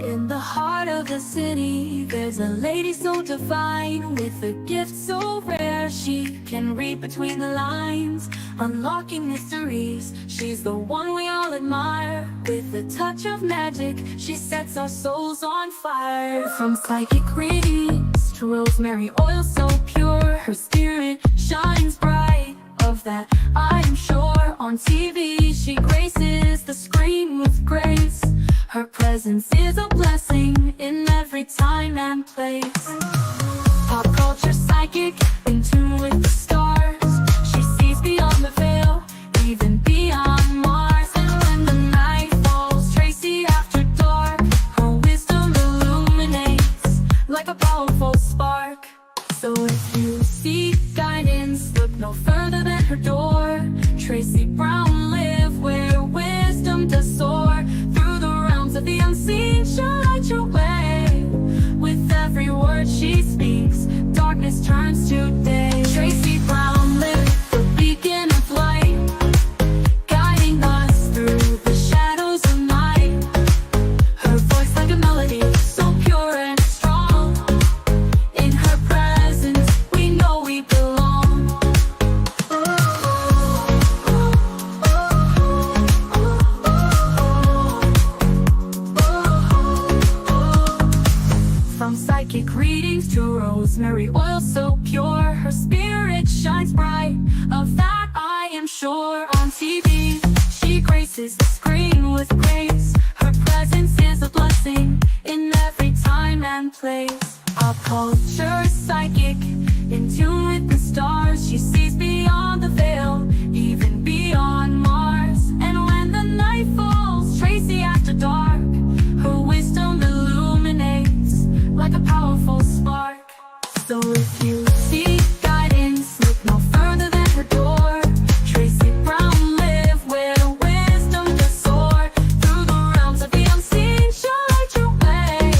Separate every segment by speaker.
Speaker 1: In the heart of the city, there's a lady so divine, with a gift so rare she can read between the lines, unlocking mysteries. She's the one we all admire. With a touch of magic, she sets our souls on fire. From psychic readings to rosemary oil so pure, her spirit shines bright. Of that I am sure. On TV she graces the screen with grace. Her presence is a blessing in every time and place. Pop culture psychic, in tune with the stars. She sees beyond the veil, even beyond Mars. And when the night falls, Tracy after dark, her wisdom illuminates like a powerful spark. So if you seek guidance, look no further than her door. Tracy Brown live where wisdom does soar. Through the realms of the unseen, she'll light your way. With every word she speaks, darkness turns to day. Tracy Brown live, the beacon of light, guiding us through the shadows of night. Her voice like a melody, so pure and strong. In her presence, we know we belong. From psychic readings to rosemary oil so pure, her spirit shines bright. Of that I am sure. On TV, she graces the screen with grace. Her presence is a blessing in every time and place. Pop culture psychic, in tune with the stars. She sees beyond the veil, even beyond Mars. And when the night falls, Tracy after dark, her wisdom illuminates like a powerful spark. So if you seek guidance, look no further than her door. Tracy Brown live where wisdom does soar. Through the realms of the unseen, she'll light your way.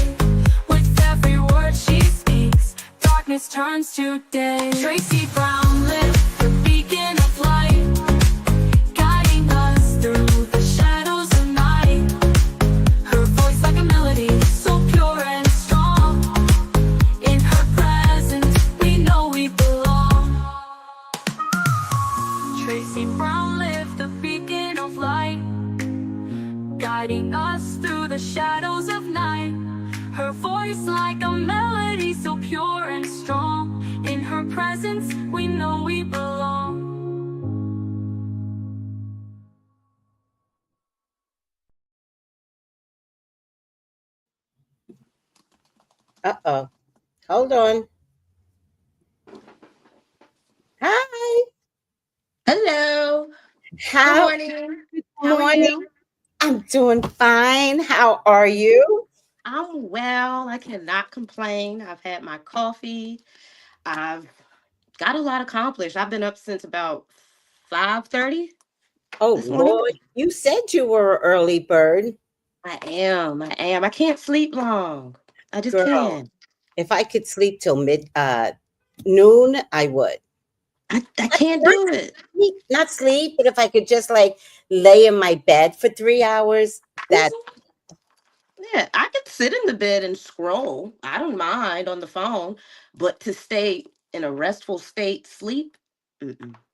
Speaker 1: With every word she speaks, darkness turns to day. Tracy Brown live, the beacon of light, guiding us through the shadows of night. Her voice like a melody, so pure and strong. In her presence, we know we belong. Tracy Brown live, the beacon of light, guiding us through the shadows of night. Her voice like a melody, so pure and strong. In her presence, we know we belong.
Speaker 2: Uh-oh. Hold on. Hi.
Speaker 3: Hello. Good
Speaker 2: How?
Speaker 3: morning. How are
Speaker 2: Morning.
Speaker 3: you?
Speaker 2: I'm doing fine. How are you?
Speaker 3: I'm well. I cannot complain. I've had my coffee. I've got a lot accomplished. I've been up since about 5:30
Speaker 2: Oh,
Speaker 3: this morning.
Speaker 2: Lord. You said you were an early bird.
Speaker 3: I am. I am. I can't sleep long. I just
Speaker 2: Girl,
Speaker 3: can't.
Speaker 2: if I could sleep till noon, I would.
Speaker 3: I can't
Speaker 2: Not
Speaker 3: do it.
Speaker 2: sleep, not sleep, but if I could just like lay in my bed for 3 hours, that
Speaker 3: Mhm. Yeah, I could sit in the bed and scroll. I don't mind on the phone, but to stay in a restful state, sleep,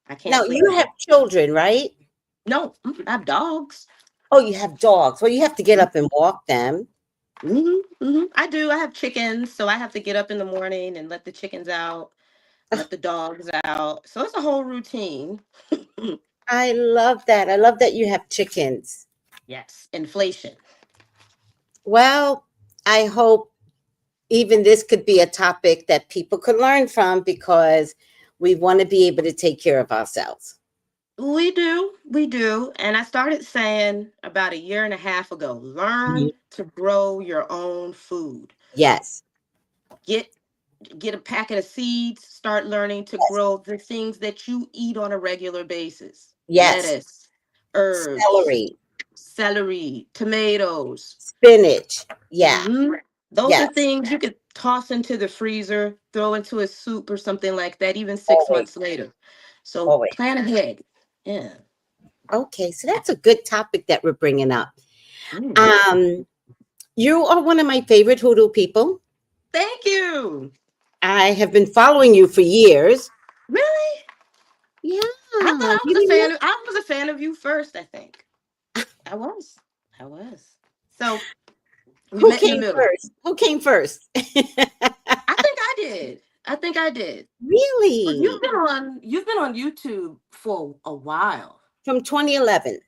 Speaker 3: I can't
Speaker 2: now
Speaker 3: sleep.
Speaker 2: you have children, right?
Speaker 3: No, I have dogs.
Speaker 2: Oh, you have dogs. Well, you have to get up and walk them.
Speaker 3: I do. I have chickens, so I have to get up in the morning and let the chickens out, let the dogs out. So it's a whole routine.
Speaker 2: I love that. I love that you have chickens.
Speaker 3: Yes, inflation.
Speaker 2: Well, I hope even this could be a topic that people could learn from because we want to be able to take care of ourselves.
Speaker 3: We do. And I started saying about a year and a half ago,
Speaker 2: Mhm.
Speaker 3: learn to grow your own food.
Speaker 2: Yes.
Speaker 3: Get get a packet of seeds, start learning to
Speaker 2: Yes.
Speaker 3: grow the things that you eat on a regular basis.
Speaker 2: Yes.
Speaker 3: Lettuce, herbs,
Speaker 2: Celery,
Speaker 3: celery, tomatoes.
Speaker 2: spinach. Yeah.
Speaker 3: Those are
Speaker 2: Yes.
Speaker 3: things you could toss into the freezer, throw into a soup or something like that, even six
Speaker 2: Always.
Speaker 3: months later. So
Speaker 2: Always.
Speaker 3: plan ahead. Yeah.
Speaker 2: Okay, so that's a good topic that we're bringing up.
Speaker 3: Mm.
Speaker 2: Um, you are one of my favorite hoodoo people.
Speaker 3: Thank you.
Speaker 2: I have been following you for years.
Speaker 3: Really?
Speaker 2: Yeah,
Speaker 3: I thought I
Speaker 2: you
Speaker 3: was a
Speaker 2: didn't know?
Speaker 3: fan. I was a fan of you first. I think I was. I was. So we
Speaker 2: Who
Speaker 3: met in the
Speaker 2: came
Speaker 3: middle.
Speaker 2: first? Who came first?
Speaker 3: I think I did. I think I did. But
Speaker 2: Really?
Speaker 3: you've been on YouTube for a while.
Speaker 2: From 2011.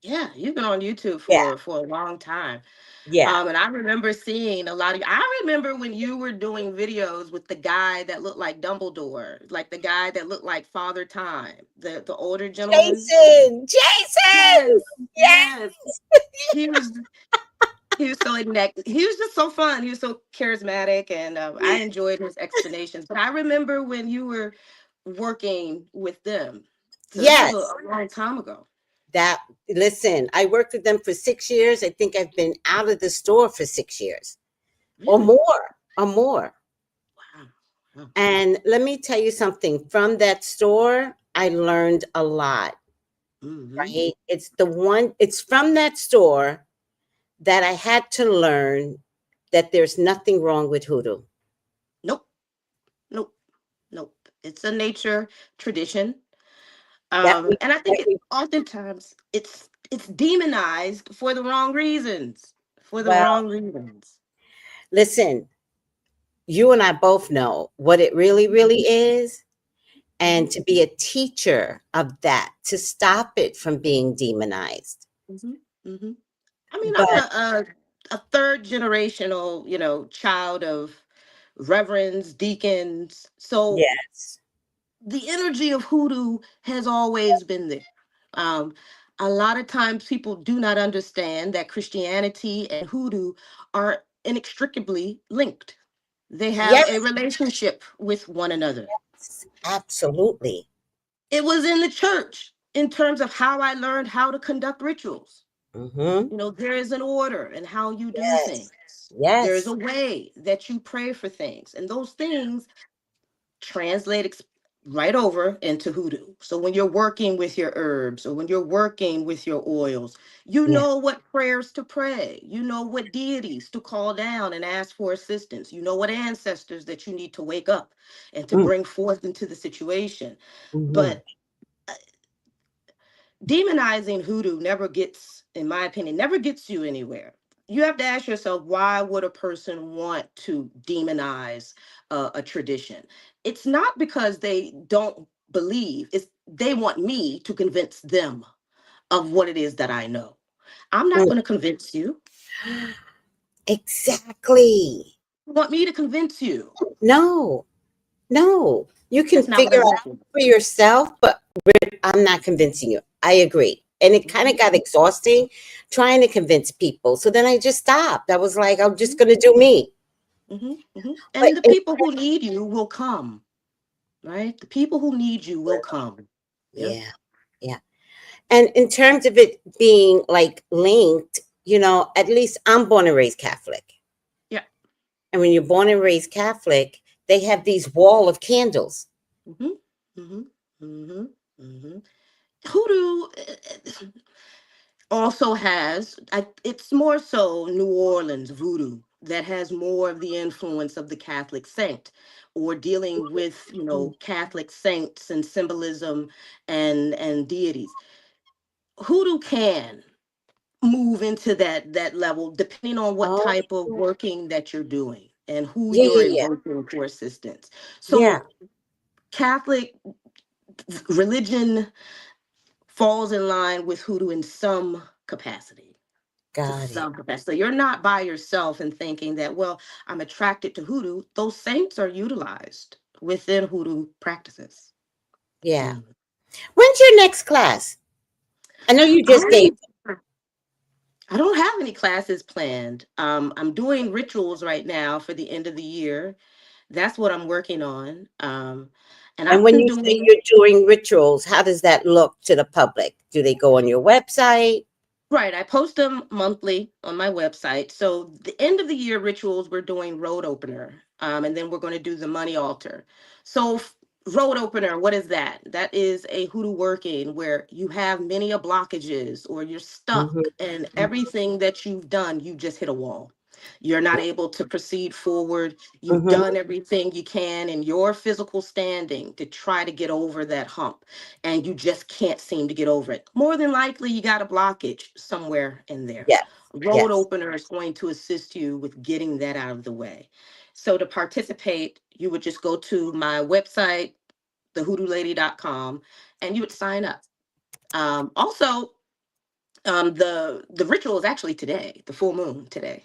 Speaker 3: Yeah, you've been on YouTube
Speaker 2: Yeah,
Speaker 3: for a long time.
Speaker 2: yeah.
Speaker 3: And I remember seeing a lot of. I remember when you were doing videos with the guy that looked like Dumbledore, like the guy that looked like Father Time, the older gentleman.
Speaker 2: Jason, Jason.
Speaker 3: Yes,
Speaker 2: Yes.
Speaker 3: yes. He was he was so he was just so fun. He was so charismatic, and I enjoyed his explanations. But I remember when you were working with them. So this was
Speaker 2: Yes.
Speaker 3: a long time ago.
Speaker 2: That listen, I worked with them for 6 years. I think I've been out of the store for 6 years or
Speaker 3: Really?
Speaker 2: more, or more.
Speaker 3: Wow. Wow.
Speaker 2: And let me tell you something, from that store, I learned a lot,
Speaker 3: Hmm.
Speaker 2: right? It's from that store that I had to learn that there's nothing wrong with hoodoo.
Speaker 3: Nope. Nope. Nope. It's a nature tradition.
Speaker 2: That we,
Speaker 3: And I
Speaker 2: that
Speaker 3: think
Speaker 2: we
Speaker 3: oftentimes it's demonized for the wrong reasons. For the
Speaker 2: well,
Speaker 3: wrong reasons.
Speaker 2: listen, you and I both know what it really, really is.
Speaker 3: Hmm.
Speaker 2: And to be a teacher of that, to stop it from being demonized.
Speaker 3: Hmm. Hmm. I mean, I'm
Speaker 2: But
Speaker 3: a third generational, child of reverends, deacons. So
Speaker 2: yes,
Speaker 3: the energy of hoodoo has always been there. Um, a lot of times people do not understand that Christianity and hoodoo are inextricably linked. They have a
Speaker 2: yes,
Speaker 3: relationship with one another.
Speaker 2: absolutely.
Speaker 3: It was in the church in terms of how I learned how to conduct rituals.
Speaker 2: Hmm.
Speaker 3: There is an order in how you do
Speaker 2: Yes,
Speaker 3: things. There's a
Speaker 2: yes,
Speaker 3: way that you pray for things, and those things translate right over into hoodoo. So when you're working with your herbs or when you're working with your oils, you
Speaker 2: yeah.
Speaker 3: know what prayers to pray. You know what deities to call down and ask for assistance. You know what ancestors that you need to wake up and to
Speaker 2: Mm,
Speaker 3: bring forth into the situation.
Speaker 2: mhm.
Speaker 3: But demonizing hoodoo never gets, in my opinion, never gets you anywhere. You have to ask yourself, why would a person want to demonize a tradition? It's not because they don't believe, it's they want me to convince them of what it is that I know. I'm not
Speaker 2: Mm.
Speaker 3: going to convince you.
Speaker 2: Exactly.
Speaker 3: You want me to convince you.
Speaker 2: No, no. You can
Speaker 3: That's not what I'm
Speaker 2: figure
Speaker 3: here
Speaker 2: out
Speaker 3: for.
Speaker 2: for yourself, but I'm not convincing you. I agree. And it kind
Speaker 3: Mhm,
Speaker 2: of got exhausting trying to convince people. So then I just stopped. I was like, I'm just
Speaker 3: mhm,
Speaker 2: going to do me. But
Speaker 3: And the people who need you will come, right? The people who need you will come. Yep.
Speaker 2: yeah, yeah. And in terms of it being like linked, at least I'm born and raised Catholic.
Speaker 3: Yeah.
Speaker 2: And when you're born and raised Catholic, they have these wall of candles.
Speaker 3: Mhm, mhm, mhm, mhm. Hoodoo also has, it's more so New Orleans voodoo that has more of the influence of the Catholic saint, or dealing with, Catholic saints and symbolism and deities. Hoodoo can move into that level depending on what
Speaker 2: Oh,
Speaker 3: type of working that you're doing and who
Speaker 2: yeah,
Speaker 3: you're
Speaker 2: yeah, yeah.
Speaker 3: invoking for assistance.
Speaker 2: Yeah,
Speaker 3: So Catholic religion falls in line with hoodoo in some capacity. To
Speaker 2: got it.
Speaker 3: some capacity. So you're not by yourself and thinking that, well, I'm attracted to hoodoo. Those saints are utilized within hoodoo practices.
Speaker 2: Yeah.
Speaker 3: Mm.
Speaker 2: When's your next class? I know you just
Speaker 3: I
Speaker 2: gave.
Speaker 3: I don't have any classes planned. I'm doing rituals right now for the end of the year. That's what I'm working on. And
Speaker 2: And
Speaker 3: I've
Speaker 2: when
Speaker 3: been
Speaker 2: you say
Speaker 3: doing.
Speaker 2: you're doing rituals, how does that look to the public? Do they go on your website?
Speaker 3: Right, I post them monthly on my website. So the end of the year rituals, we're doing road opener, and then we're going to do the money altar. So Road opener, what is that? That is a hoodoo working where you have many a blockages or you're
Speaker 2: Mhm,
Speaker 3: stuck and everything that you've done, you just hit a wall. You're not able to proceed forward. You've
Speaker 2: mhm.
Speaker 3: done everything you can in your physical standing to try to get over that hump and you just can't seem to get over it. More than likely, you got a blockage somewhere in there.
Speaker 2: Yes,
Speaker 3: Road
Speaker 2: yes.
Speaker 3: opener is going to assist you with getting that out of the way. So to participate, you would just go to my website, thehoodooLady.com, and you would sign up. Also, the ritual is actually today, the full moon today.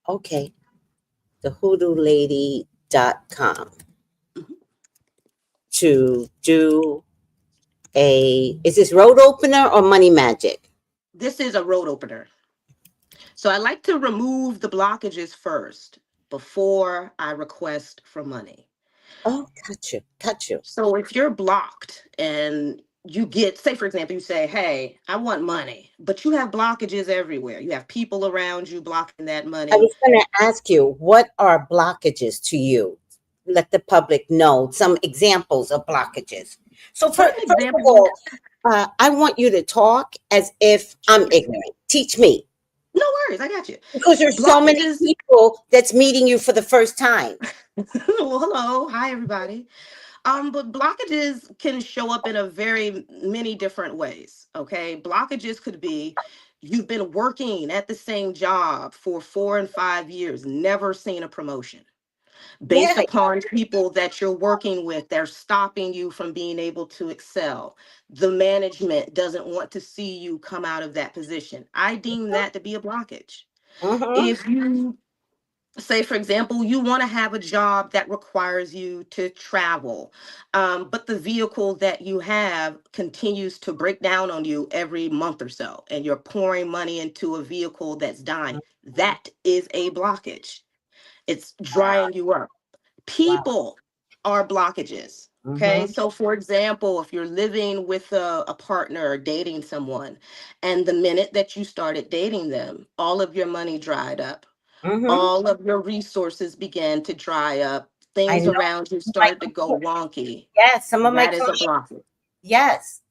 Speaker 2: Okay. TheHoodooLady.com
Speaker 3: Mhm.
Speaker 2: to do is this road opener or money magic?
Speaker 3: This is a road opener. So I like to remove the blockages first before I request for money.
Speaker 2: Oh, got you, got you.
Speaker 3: So if you're blocked and you get, say, for example, you say, hey, I want money, but you have blockages everywhere. You have people around you blocking that
Speaker 2: I
Speaker 3: money.
Speaker 2: was going to ask you, what are blockages to you? Let the public know some examples of blockages. So,
Speaker 3: One
Speaker 2: first of
Speaker 3: example,
Speaker 2: all, I want you to talk as if I'm
Speaker 3: sure.
Speaker 2: ignorant. Teach me,
Speaker 3: No worries, I got you.
Speaker 2: because there's so many
Speaker 3: Blockages.
Speaker 2: people that's meeting you for the first time.
Speaker 3: Well, hello, hi everybody. But blockages can show up in a very many different ways. Okay, blockages could be you've been working at the same job for 4 and 5 years, never seen a promotion. Based
Speaker 2: Yeah.
Speaker 3: upon people that you're working with, they're stopping you from being able to excel. The management doesn't want to see you come out of that position. I deem that to be a blockage.
Speaker 2: Mm-hmm.
Speaker 3: If you say, for example, you want to have a job that requires you to travel, but the vehicle that you have continues to break down on you every month or so and you're pouring money into a vehicle that's dying, that is a blockage. It's drying you up.
Speaker 2: Wow.
Speaker 3: People are blockages. Okay,
Speaker 2: Mm-hmm.
Speaker 3: so for example, if you're living with a partner or dating someone, and the minute that you started dating them, all of your money dried up,
Speaker 2: Mm-hmm.
Speaker 3: all of your resources began to dry up,
Speaker 2: I
Speaker 3: things
Speaker 2: know
Speaker 3: around you
Speaker 2: my
Speaker 3: started to go wonky.
Speaker 2: yes, some of my
Speaker 3: That is a
Speaker 2: clients.
Speaker 3: blockage.
Speaker 2: Yes.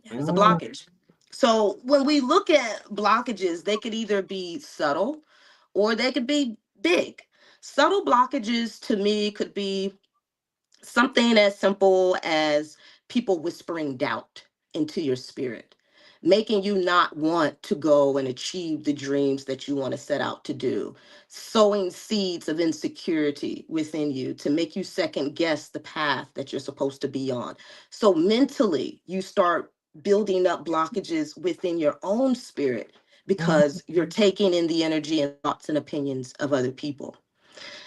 Speaker 3: That is a
Speaker 2: Mm,
Speaker 3: blockage. So when we look at blockages, they could either be subtle or they could be big. Subtle blockages to me could be something as simple as people whispering doubt into your spirit, making you not want to go and achieve the dreams that you want to set out to do, sowing seeds of insecurity within you to make you second guess the path that you're supposed to be on. So mentally, you start building up blockages within your own spirit
Speaker 2: mhm.
Speaker 3: because you're taking in the energy and thoughts and opinions of other people.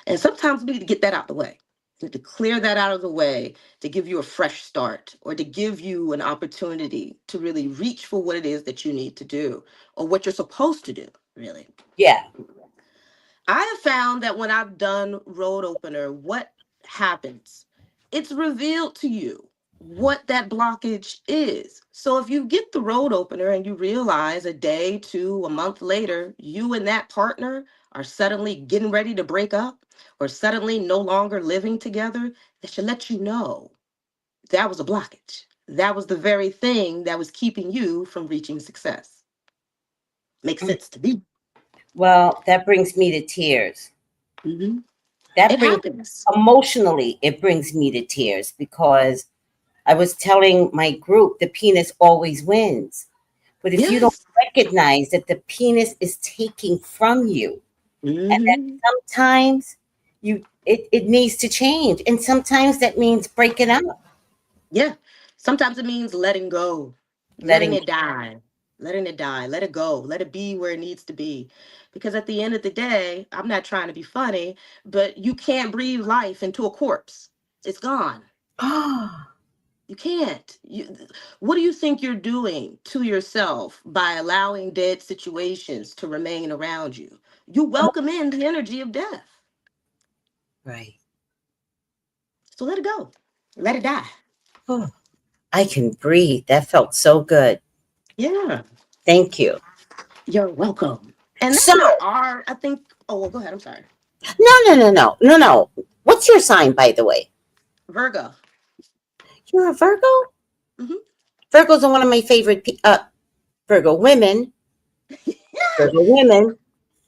Speaker 3: And sometimes we need to get that out the way. We need to clear that out of the way to give you a fresh start or to give you an opportunity to really reach for what it is that you need to do or what you're supposed to do, really.
Speaker 2: Yeah.
Speaker 3: I have found that when I've done road opener, what happens? It's revealed to you what that blockage is. So if you get the road opener and you realize a day, two, a month later, you and that partner are suddenly getting ready to break up or suddenly no longer living together, that should let you know that was a blockage. That was the very thing that was keeping you from reaching success. Makes
Speaker 2: Mm.
Speaker 3: sense to me.
Speaker 2: Well, that brings me to tears.
Speaker 3: Mhm.
Speaker 2: That
Speaker 3: It
Speaker 2: brings
Speaker 3: happens.
Speaker 2: emotionally, it brings me to tears because I was telling my group the penis always wins. But if you don't
Speaker 3: Yes.
Speaker 2: recognize that the penis is taking from you, and that
Speaker 3: Hmm.
Speaker 2: sometimes it needs to change. And sometimes that means breaking up,
Speaker 3: Yeah. Sometimes it means letting go, letting
Speaker 2: letting
Speaker 3: it die, letting it die, let it go, let it be where it needs to be. Because at the end of the day, I'm not trying to be funny, but you can't breathe life into a corpse. It's gone.
Speaker 2: oh,
Speaker 3: You can't. What do you think you're doing to yourself by allowing dead situations to remain around you? You welcome in the energy of death.
Speaker 2: right.
Speaker 3: So let it go. Let it die.
Speaker 2: Oh, I can breathe. That felt so good.
Speaker 3: Yeah.
Speaker 2: Thank you.
Speaker 3: You're welcome. And
Speaker 2: So,
Speaker 3: that's not our, I think, oh, well, go ahead. I'm sorry.
Speaker 2: no, no, no, no, no, no. What's your sign, by the way?
Speaker 3: Virgo.
Speaker 2: You're a Virgo?
Speaker 3: Mhm.
Speaker 2: Virgos are one of my favorite Virgo women. Virgo women.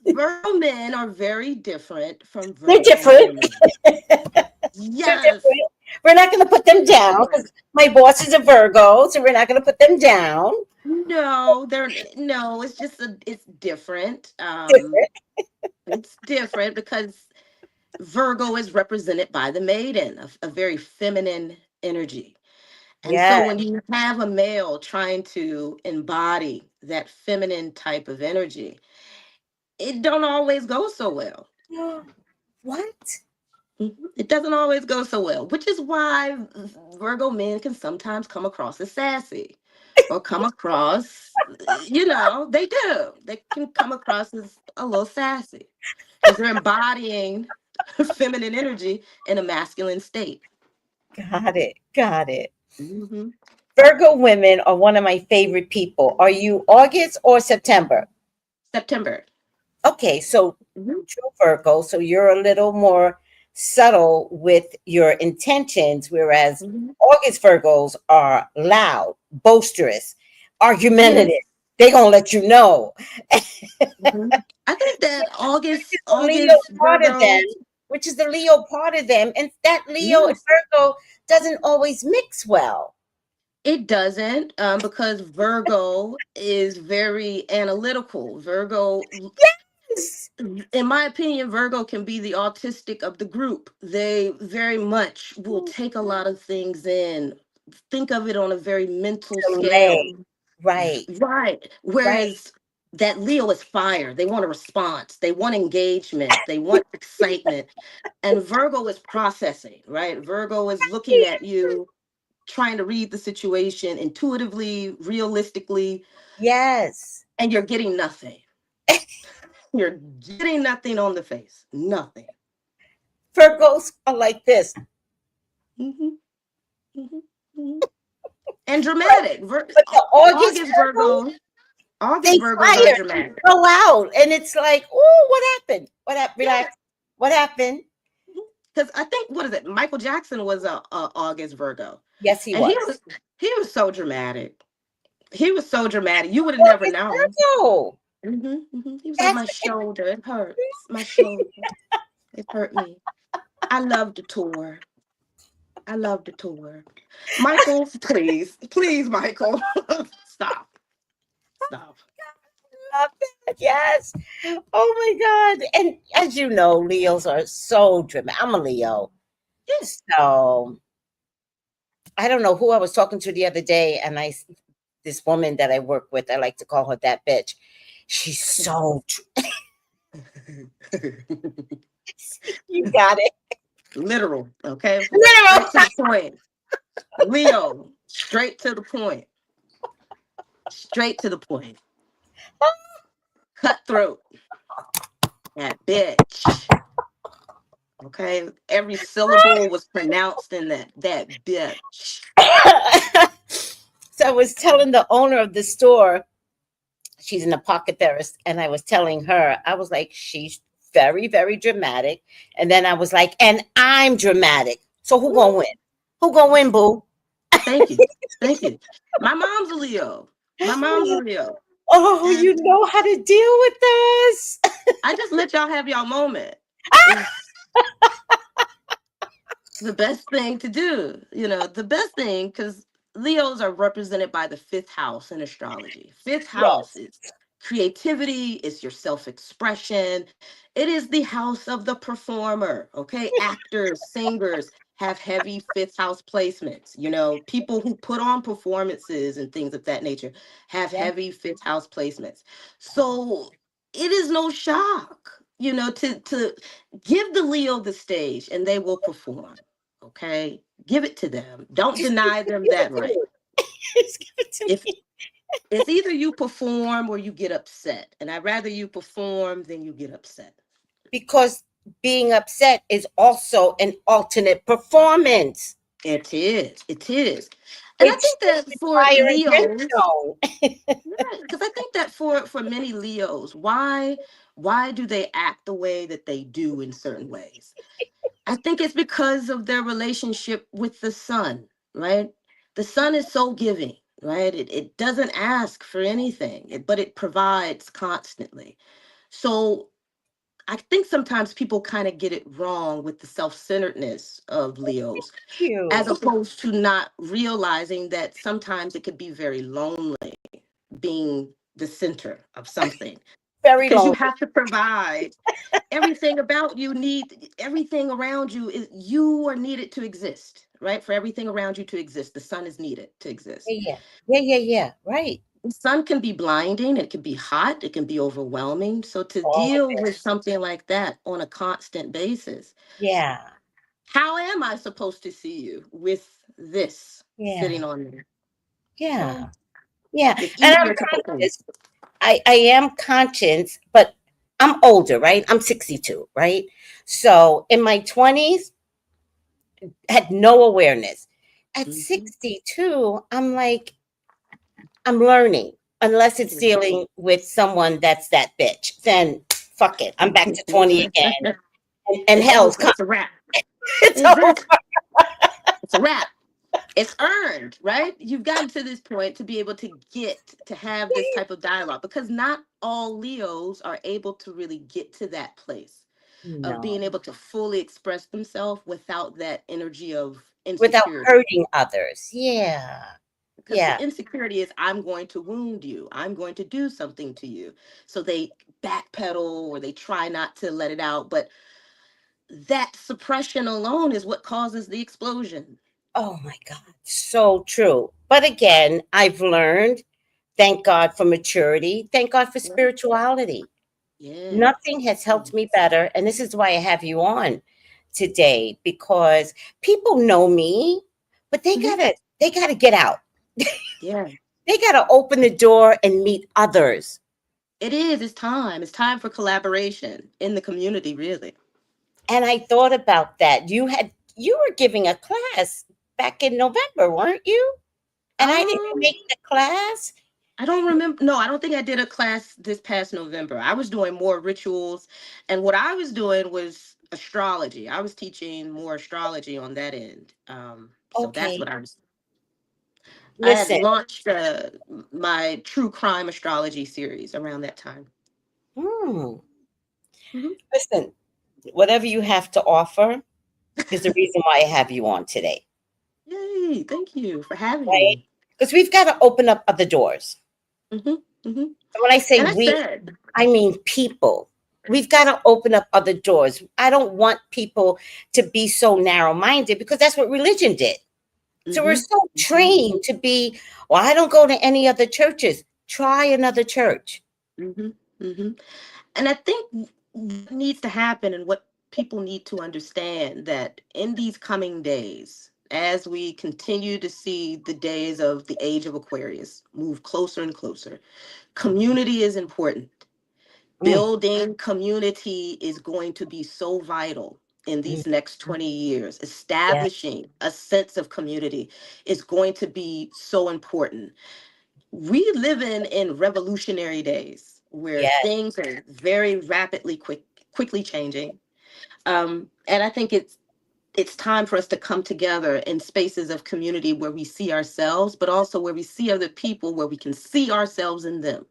Speaker 3: Virgo men are very different from
Speaker 2: They're
Speaker 3: Virgo
Speaker 2: different.
Speaker 3: women.
Speaker 2: They're
Speaker 3: Yes,
Speaker 2: different. We're not going to put them
Speaker 3: they're
Speaker 2: down
Speaker 3: different.
Speaker 2: because my boss is a Virgo, so we're not going to put them down.
Speaker 3: No, they're no, it's just it's different.
Speaker 2: Different.
Speaker 3: It's different because Virgo is represented by the maiden, a very feminine energy. And so
Speaker 2: Yeah.
Speaker 3: when you have a male trying to embody that feminine type of energy, it don't always go so well.
Speaker 2: What?
Speaker 3: It doesn't always go so well, which is why Virgo men can sometimes come across as sassy or come across, they do. They can come across as a little sassy because they're embodying feminine energy in a masculine state.
Speaker 2: Got it. Got it.
Speaker 3: Hmm.
Speaker 2: Virgo women are one of my favorite people. Are you August or September?
Speaker 3: September.
Speaker 2: Okay, so
Speaker 3: Hmm.
Speaker 2: true Virgo, so you're a little more subtle with your intentions, whereas
Speaker 3: Hmm.
Speaker 2: August Virgos are loud, boisterous,
Speaker 3: Yes.
Speaker 2: argumentative. They're gonna let you know.
Speaker 3: Hmm. I think that August,
Speaker 2: The Leo
Speaker 3: August
Speaker 2: part of them,
Speaker 3: Virgos,
Speaker 2: which is the Leo part of them, and that Leo and
Speaker 3: yes,
Speaker 2: Virgo doesn't always mix well.
Speaker 3: it doesn't, because Virgo is very analytical. Virgo,
Speaker 2: Yes.
Speaker 3: in my opinion, Virgo can be the autistic of the group. They very much will take a lot of things in, think of it on a very mental
Speaker 2: Delay.
Speaker 3: scale.
Speaker 2: Right,
Speaker 3: Right.
Speaker 2: right.
Speaker 3: Whereas that Leo is fire. They want a response, they want engagement, they want excitement. And Virgo is processing, right? Virgo is looking at you, trying to read the situation intuitively, realistically,
Speaker 2: Yes.
Speaker 3: and you're getting nothing. You're getting nothing on the face. Nothing.
Speaker 2: Virgos are like this.
Speaker 3: Mhm, mhm, mhm. And dramatic.
Speaker 2: But the August
Speaker 3: August
Speaker 2: Virgos,
Speaker 3: Virgos, August
Speaker 2: they
Speaker 3: Virgos are
Speaker 2: fire. They
Speaker 3: dramatic.
Speaker 2: go out, and it's like, oh, what happened? What happened?
Speaker 3: Yeah.
Speaker 2: Relax. What happened?
Speaker 3: Because I think, what is it? Michael Jackson was a August Virgo,
Speaker 2: Yes, he
Speaker 3: and he
Speaker 2: was.
Speaker 3: was he was so dramatic. He was so dramatic. You would have never
Speaker 2: August
Speaker 3: known.
Speaker 2: Virgo.
Speaker 3: He was like,
Speaker 2: That's
Speaker 3: my shoulder, it hurts. My shoulder, it hurt me. I love the tour. I love the tour. Michael, please, please, Michael, stop, stop.
Speaker 2: love that. Yes. Oh my God. And as you know, Leos are so dramatic. I'm a Leo.
Speaker 3: Yeah.
Speaker 2: So I don't know who I was talking to the other day, and this woman that I work with, I like to call her that bitch. She's so you got it.
Speaker 3: Literal, okay?
Speaker 2: Literal.
Speaker 3: Straight to the point. Leo, straight to the point. Straight to the point. Cutthroat. That bitch. Okay? Every syllable was pronounced in that bitch.
Speaker 2: So I was telling the owner of the store, she's an apothecist, and I was telling her, I was like, she's very, very dramatic. And then I was like, and I'm dramatic. So who gonna win? Who gonna win, boo?
Speaker 3: Thank you. Thank you. My mom's a Leo. My mom's a Leo.
Speaker 2: Oh,
Speaker 3: And
Speaker 2: you know how to deal with this.
Speaker 3: I just let y'all have y'all moment. It's the best thing to do. The best thing, because Leos are represented by the fifth house in astrology. Fifth house
Speaker 2: Yes.
Speaker 3: is creativity, it's your self expression, it is the house of the performer. Okay. Actors, singers have heavy fifth house placements. People who put on performances and things of that nature have
Speaker 2: Yeah.
Speaker 3: heavy fifth house placements. So it is no shock, to give the Leo the stage and they will perform. Okay, give it to them. Don't
Speaker 2: Just
Speaker 3: deny them
Speaker 2: give it
Speaker 3: that
Speaker 2: to
Speaker 3: right.
Speaker 2: me. Just give it to
Speaker 3: If
Speaker 2: me.
Speaker 3: it's either you perform or you get upset, and I'd rather you perform than you get upset.
Speaker 2: Because being upset is also an alternate performance.
Speaker 3: It is. It is. And I
Speaker 2: It
Speaker 3: think that
Speaker 2: shifted
Speaker 3: for
Speaker 2: fire and
Speaker 3: Leos,
Speaker 2: brimstone.
Speaker 3: because I think that for many Leos, why do they act the way that they do in certain ways? I think it's because of their relationship with the sun. right? The sun is so giving, right? It doesn't ask for anything, but it provides constantly. So I think sometimes people kind of get it wrong with the self-centeredness of Leos, as
Speaker 2: You.
Speaker 3: opposed to not realizing that sometimes it could be very lonely being the center of something,
Speaker 2: Very
Speaker 3: because you
Speaker 2: lonely.
Speaker 3: have to provide everything about you, need everything around you, is you are needed to exist, right? For everything around you to exist, the sun is needed to exist.
Speaker 2: Yeah, yeah. Right.
Speaker 3: The sun can be blinding, it can be hot, it can be overwhelming. So to
Speaker 2: All of
Speaker 3: deal
Speaker 2: it.
Speaker 3: with something like that on a constant basis,
Speaker 2: Yeah.
Speaker 3: how am I supposed to see you with this
Speaker 2: Yeah.
Speaker 3: sitting on me? So
Speaker 2: Yeah. Yeah.
Speaker 3: it's
Speaker 2: And I'm
Speaker 3: easier to focus.
Speaker 2: conscious. I am conscious, but I'm older, right? I'm 62, right? So in my 20s, had no awareness. At
Speaker 3: Mhm.
Speaker 2: 62, I'm like, I'm learning. Unless it's dealing with someone that's that bitch, then fuck it. I'm back to 20 again. And
Speaker 3: It's
Speaker 2: hell's
Speaker 3: over.
Speaker 2: coming.
Speaker 3: It's a wrap.
Speaker 2: It's over.
Speaker 3: Exactly. It's a wrap. It's earned, right? You've gotten to this point to be able to get to have this type of dialogue, because not all Leos are able to really get to that place of
Speaker 2: No.
Speaker 3: being able to fully express themselves without that energy of
Speaker 2: Without
Speaker 3: insecurity.
Speaker 2: hurting others. Yeah.
Speaker 3: Because the
Speaker 2: Yeah.
Speaker 3: insecurity is, I'm going to wound you, I'm going to do something to you. So they backpedal or they try not to let it out. But that suppression alone is what causes the explosion.
Speaker 2: Oh my God. So true. But again, I've learned, thank God for maturity. Thank God for
Speaker 3: Yeah.
Speaker 2: spirituality.
Speaker 3: Yeah.
Speaker 2: Nothing has helped me better. And this is why I have you on today, because people know me, but
Speaker 3: Mhm.
Speaker 2: they gotta get out.
Speaker 3: Yeah.
Speaker 2: They gotta open the door and meet others.
Speaker 3: It is. It's time. It's time for collaboration in the community, really.
Speaker 2: And I thought about that. You were giving a class back in November, weren't you? And I didn't
Speaker 3: Um,
Speaker 2: make the class.
Speaker 3: I don't remember. No, I don't think I did a class this past November. I was doing more rituals, and what I was doing was astrology. I was teaching more astrology on that end. So that's
Speaker 2: Okay.
Speaker 3: what I was. I had
Speaker 2: Listen,
Speaker 3: launched my true crime astrology series around that time.
Speaker 2: hmm,
Speaker 3: Mhm.
Speaker 2: listen, whatever you have to offer is the reason why I have you on today,
Speaker 3: Yay! Thank you for having
Speaker 2: right?
Speaker 3: me.
Speaker 2: Because we've got to open up other doors.
Speaker 3: Hmm. Hmm.
Speaker 2: And when I say
Speaker 3: And I
Speaker 2: we,
Speaker 3: said,
Speaker 2: I mean people. We've got to open up other doors. I don't want people to be so narrow minded, because that's what religion did. So we're
Speaker 3: hmm
Speaker 2: so trained to be, well, I don't go to any other churches. Try another church.
Speaker 3: hmm hmm And I think what needs to happen and what people need to understand, that in these coming days, as we continue to see the days of the age of Aquarius move closer and closer, community is important.
Speaker 2: Mm,
Speaker 3: Building community is going to be so vital in
Speaker 2: mm,
Speaker 3: these next 20 years.
Speaker 2: yeah,
Speaker 3: Establishing a sense of community is going to be so important. We live in revolutionary days where
Speaker 2: yeah.
Speaker 3: things are very rapidly quickly changing. And I think it's time for us to come together in spaces of community where we see ourselves, but also where we see other people, where we can see ourselves in them.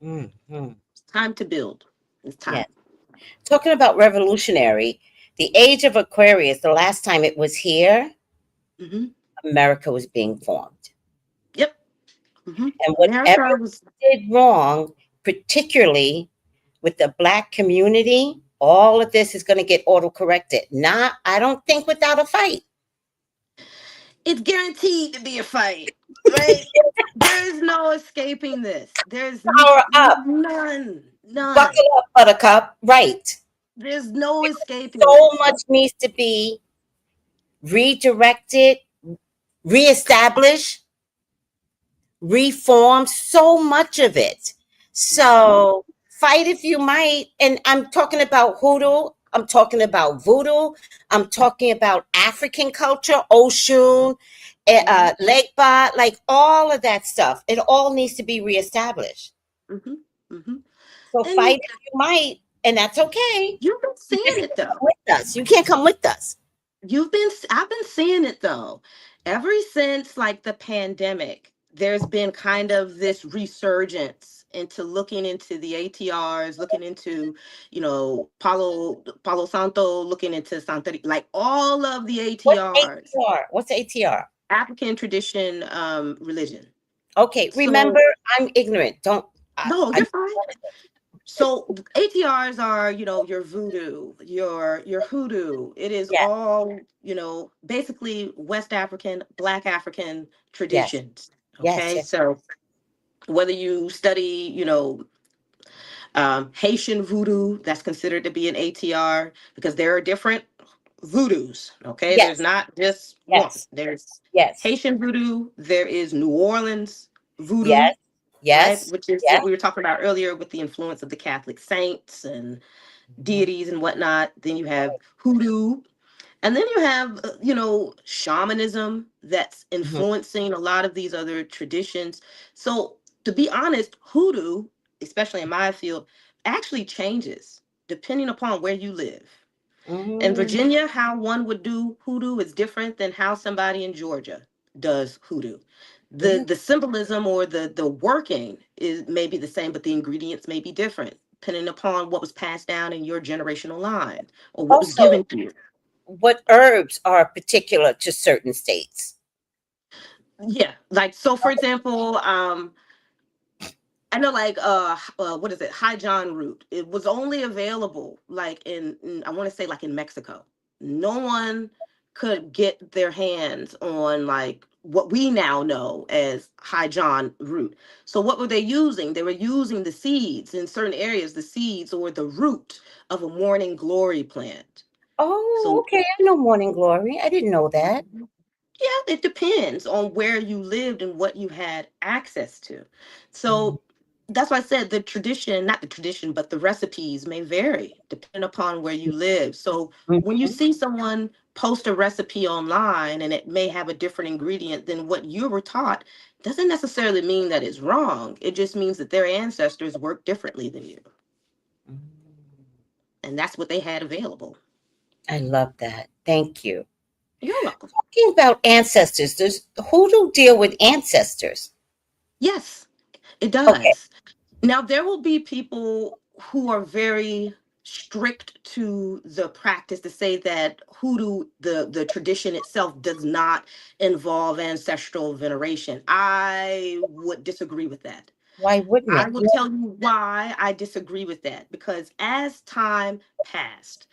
Speaker 2: Mm, mm,
Speaker 3: It's time to build. It's
Speaker 2: yeah.
Speaker 3: time.
Speaker 2: Talking about revolutionary, the age of Aquarius, the last time it was here,
Speaker 3: Hmm.
Speaker 2: America was being formed.
Speaker 3: Yep. Hmm.
Speaker 2: And whatever
Speaker 3: America was.
Speaker 2: we did wrong, particularly with the Black community, all of this is going to get auto corrected. Not, I don't think, without a fight.
Speaker 3: It's guaranteed to be a fight, right? There is no escaping this.
Speaker 2: Power up,
Speaker 3: None, none.
Speaker 2: buckle up, buttercup. Right.
Speaker 3: There's no escaping
Speaker 2: So
Speaker 3: this.
Speaker 2: much needs to be redirected, reestablished, reformed, so much of it.
Speaker 3: Mhm,
Speaker 2: So fight if you might. And I'm talking about hoodoo. I'm talking about voodoo. I'm talking about African culture, Oshun,
Speaker 3: mhm,
Speaker 2: Legba, like all of that stuff. It all needs to be reestablished.
Speaker 3: mhm, mhm.
Speaker 2: So
Speaker 3: And
Speaker 2: fight if you might, and that's okay.
Speaker 3: you've been
Speaker 2: You
Speaker 3: seeing
Speaker 2: just
Speaker 3: it
Speaker 2: can't come
Speaker 3: though.
Speaker 2: with us. You can't come with us.
Speaker 3: I've been seeing it though. Ever since like the pandemic, there's been kind of this resurgence into looking into the ATRs, looking into, Palo Santo, looking into Santa, like all of the
Speaker 2: What's
Speaker 3: ATRs,
Speaker 2: ATR? What's ATR?
Speaker 3: African tradition, religion.
Speaker 2: Okay, remember,
Speaker 3: So
Speaker 2: I'm ignorant. Don't
Speaker 3: no,
Speaker 2: I
Speaker 3: you're fine. So ATRs are, your voodoo, your hoodoo. It is
Speaker 2: Yes,
Speaker 3: all, basically West African, Black African
Speaker 2: yes,
Speaker 3: traditions.
Speaker 2: yes,
Speaker 3: Okay.
Speaker 2: yes.
Speaker 3: So whether you study, Haitian voodoo, that's considered to be an ATR because there are different voodoos. Okay. There's
Speaker 2: Yes,
Speaker 3: not just one.
Speaker 2: yes,
Speaker 3: There's
Speaker 2: yes,
Speaker 3: Haitian voodoo, there is New Orleans voodoo,
Speaker 2: yes,
Speaker 3: right?
Speaker 2: yes,
Speaker 3: Which is what
Speaker 2: yes.
Speaker 3: we were talking about earlier with the influence of the Catholic saints and
Speaker 2: Mhm.
Speaker 3: deities and whatnot. Then you have hoodoo, and then you have shamanism that's
Speaker 2: Mhm.
Speaker 3: influencing a lot of these other traditions. So to be honest, hoodoo, especially in my field, actually changes depending upon where you live. In
Speaker 2: Mm,
Speaker 3: Virginia, how one would do hoodoo is different than how somebody in Georgia does hoodoo. The
Speaker 2: really?
Speaker 3: the symbolism or the working is maybe the same, but the ingredients may be different, depending upon what was passed down in your generational line or what was
Speaker 2: Also,
Speaker 3: given to you.
Speaker 2: what herbs are particular to certain states?
Speaker 3: Yeah, like so for example, I know like what is it? High John root. It was only available like I want to say like in Mexico. No one could get their hands on like what we now know as High John root. So what were they using? They were using the seeds in certain areas, the seeds or the root of a morning glory plant.
Speaker 2: Oh,
Speaker 3: So
Speaker 2: okay. I know Morning Glory. I didn't know that.
Speaker 3: yeah, it depends on where you lived and what you had access to.
Speaker 2: Mhm.
Speaker 3: So that's why I said the tradition, not the tradition, but the recipes may vary depending upon where you live. So when you
Speaker 2: Mhm.
Speaker 3: see someone post a recipe online and it may have a different ingredient than what you were taught, doesn't necessarily mean that it's wrong. It just means that their ancestors worked differently than you.
Speaker 2: Mm.
Speaker 3: And that's what they had available.
Speaker 2: I love that. Thank you.
Speaker 3: You're welcome.
Speaker 2: Talking about ancestors, does hoodoo deal with ancestors?
Speaker 3: Yes, it
Speaker 2: Okay.
Speaker 3: does. Now, there will be people who are very strict to the practice to say that hoodoo, the tradition itself, does not involve ancestral veneration. I would disagree with that.
Speaker 2: Why wouldn't
Speaker 3: I
Speaker 2: it?
Speaker 3: will tell you why I disagree with that. Because as time passed,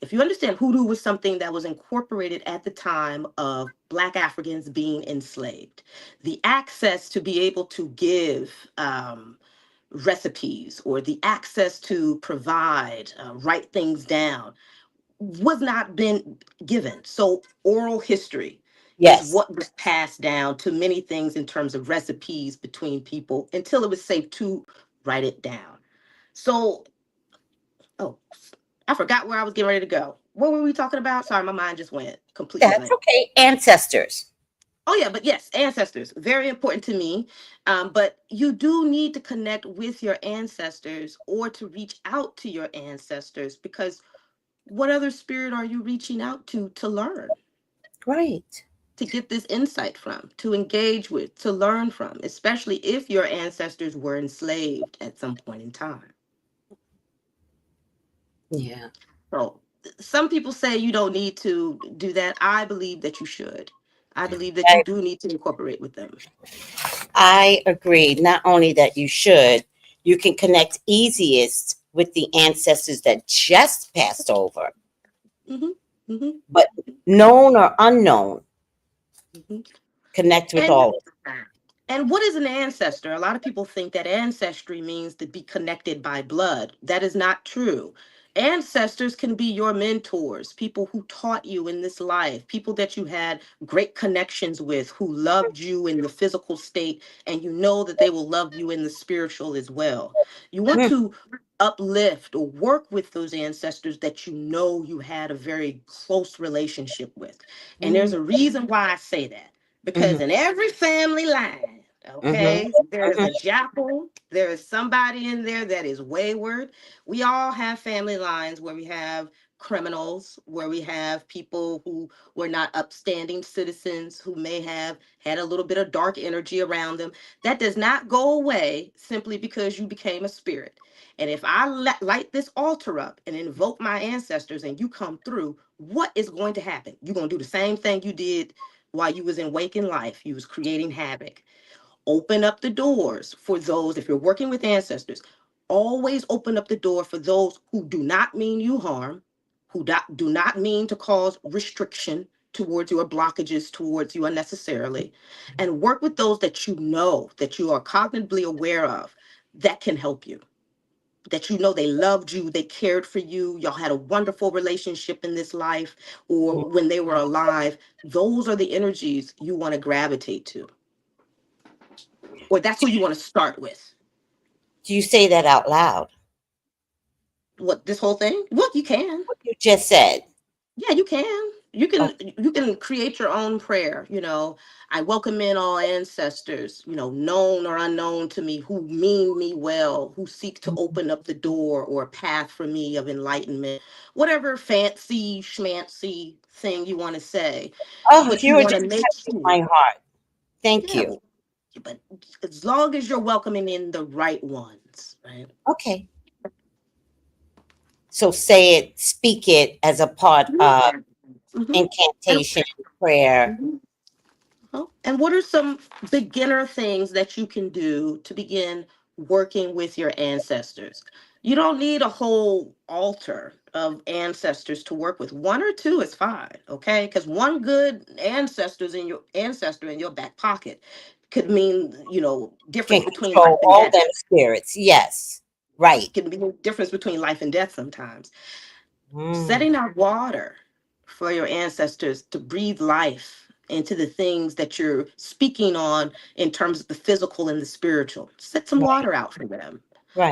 Speaker 3: if you understand, hoodoo was something that was incorporated at the time of Black Africans being enslaved. The access to be able to give recipes or the access to provide, write things down was not been given. So oral history is
Speaker 2: Yes.
Speaker 3: what was passed down to many things in terms of recipes between people until it was safe to write it down. So, oh, I forgot where I was getting ready to go. What were we talking about? Sorry, my mind just went completely
Speaker 2: That's
Speaker 3: blank.
Speaker 2: okay. Ancestors.
Speaker 3: Oh yeah, but yes, ancestors, very important to me. But you do need to connect with your ancestors or to reach out to your ancestors because what other spirit are you reaching out to learn,
Speaker 2: Right.
Speaker 3: to get this insight from, to engage with, to learn from, especially if your ancestors were enslaved at some point in time.
Speaker 2: Yeah.
Speaker 3: So some people say you don't need to do that. I believe that you should. I believe that you
Speaker 2: I,
Speaker 3: do need to incorporate with them.
Speaker 2: I agree. Not only that you should, you can connect easiest with the ancestors that just passed over,
Speaker 3: Hmm. Hmm.
Speaker 2: but known or unknown,
Speaker 3: Hmm.
Speaker 2: connect with
Speaker 3: And
Speaker 2: all of
Speaker 3: And what is an ancestor? A lot of people think that ancestry means to be connected by blood. That is not true. Ancestors can be your mentors, people who taught you in this life, people that you had great connections with, who loved you in the physical state, and you know that they will love you in the spiritual as well. You want
Speaker 2: them.
Speaker 3: to uplift or work with those ancestors that you know you had a very close relationship with. And
Speaker 2: Mm,
Speaker 3: there's a reason why I say that because
Speaker 2: mhm,
Speaker 3: in every family line,
Speaker 2: mhm,
Speaker 3: okay, there is
Speaker 2: mhm.
Speaker 3: a jackal, there is somebody in there that is wayward. We all have family lines where we have criminals, where we have people who were not upstanding citizens, who may have had a little bit of dark energy around them. That does not go away simply because you became a spirit. And if I light this altar up and invoke my ancestors and you come through, what is going to happen? You're going to do the same thing you did while you was in waking life. You was creating havoc. Open up the doors for those, if you're working with ancestors, always open up the door for those who do not mean you harm, who do not mean to cause restriction towards you or blockages towards you unnecessarily, and work with those that you know, that you are cognitively aware of, that can help you, that you know they loved you, they cared for you, y'all had a wonderful relationship in this life or when they were alive. Those are the energies you want to gravitate to, or that's who you want to start with.
Speaker 2: Do you say that out loud?
Speaker 3: What, this whole thing? Look, you can.
Speaker 2: What you just said.
Speaker 3: Yeah, you can. You
Speaker 2: Oh,
Speaker 3: can you can create your own prayer. I welcome in all ancestors, known or unknown to me, who mean me well, who seek to open up the door or a path for me of enlightenment. Whatever fancy schmancy thing you want to say,
Speaker 2: oh,
Speaker 3: but
Speaker 2: you
Speaker 3: you
Speaker 2: were
Speaker 3: want
Speaker 2: just
Speaker 3: to make
Speaker 2: touching
Speaker 3: sure.
Speaker 2: my heart. Thank
Speaker 3: Yeah,
Speaker 2: you.
Speaker 3: but as long as you're welcoming in the right ones, right?
Speaker 2: Okay. So say it, speak it as a part of
Speaker 3: Mm-hmm.
Speaker 2: incantation, prayer.
Speaker 3: And, oh, and what are some beginner things that you can do to begin working with your ancestors? You don't need a whole altar of ancestors to work with. One or two is fine, okay? Because one good ancestor in your back pocket could mean,
Speaker 2: Can
Speaker 3: difference between life
Speaker 2: control
Speaker 3: and
Speaker 2: all them
Speaker 3: death.
Speaker 2: spirits. Yes. Right.
Speaker 3: Can be a difference between life and death sometimes.
Speaker 2: Mm,
Speaker 3: Setting out water for your ancestors to breathe life into the things that you're speaking on in terms of the physical and the spiritual. Set some
Speaker 2: right.
Speaker 3: water out for them.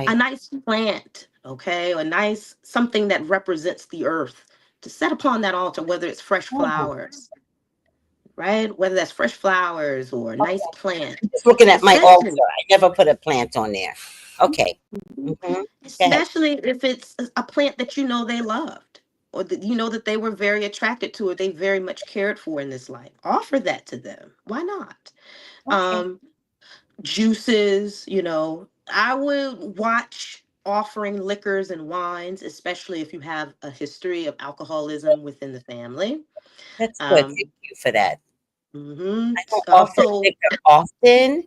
Speaker 3: A
Speaker 2: Right.
Speaker 3: nice plant, okay? A nice something that represents the earth to set upon that altar, whether it's fresh
Speaker 2: Oh,
Speaker 3: flowers, right? Whether that's fresh flowers or a nice plant.
Speaker 2: just looking at my altar.
Speaker 3: Especially,
Speaker 2: I never put a plant on there. Okay. Hmm. Go ahead.
Speaker 3: especially if it's a plant that you know they loved, or that you know that they were very attracted to, or they very much cared for in this life. Offer that to them. Why not?
Speaker 2: Okay.
Speaker 3: um Juices, I would watch offering liquors and wines, especially if you have a history of alcoholism within the family.
Speaker 2: That's good.
Speaker 3: um
Speaker 2: Thank you for that. I don't offer
Speaker 3: Also,
Speaker 2: liquor often,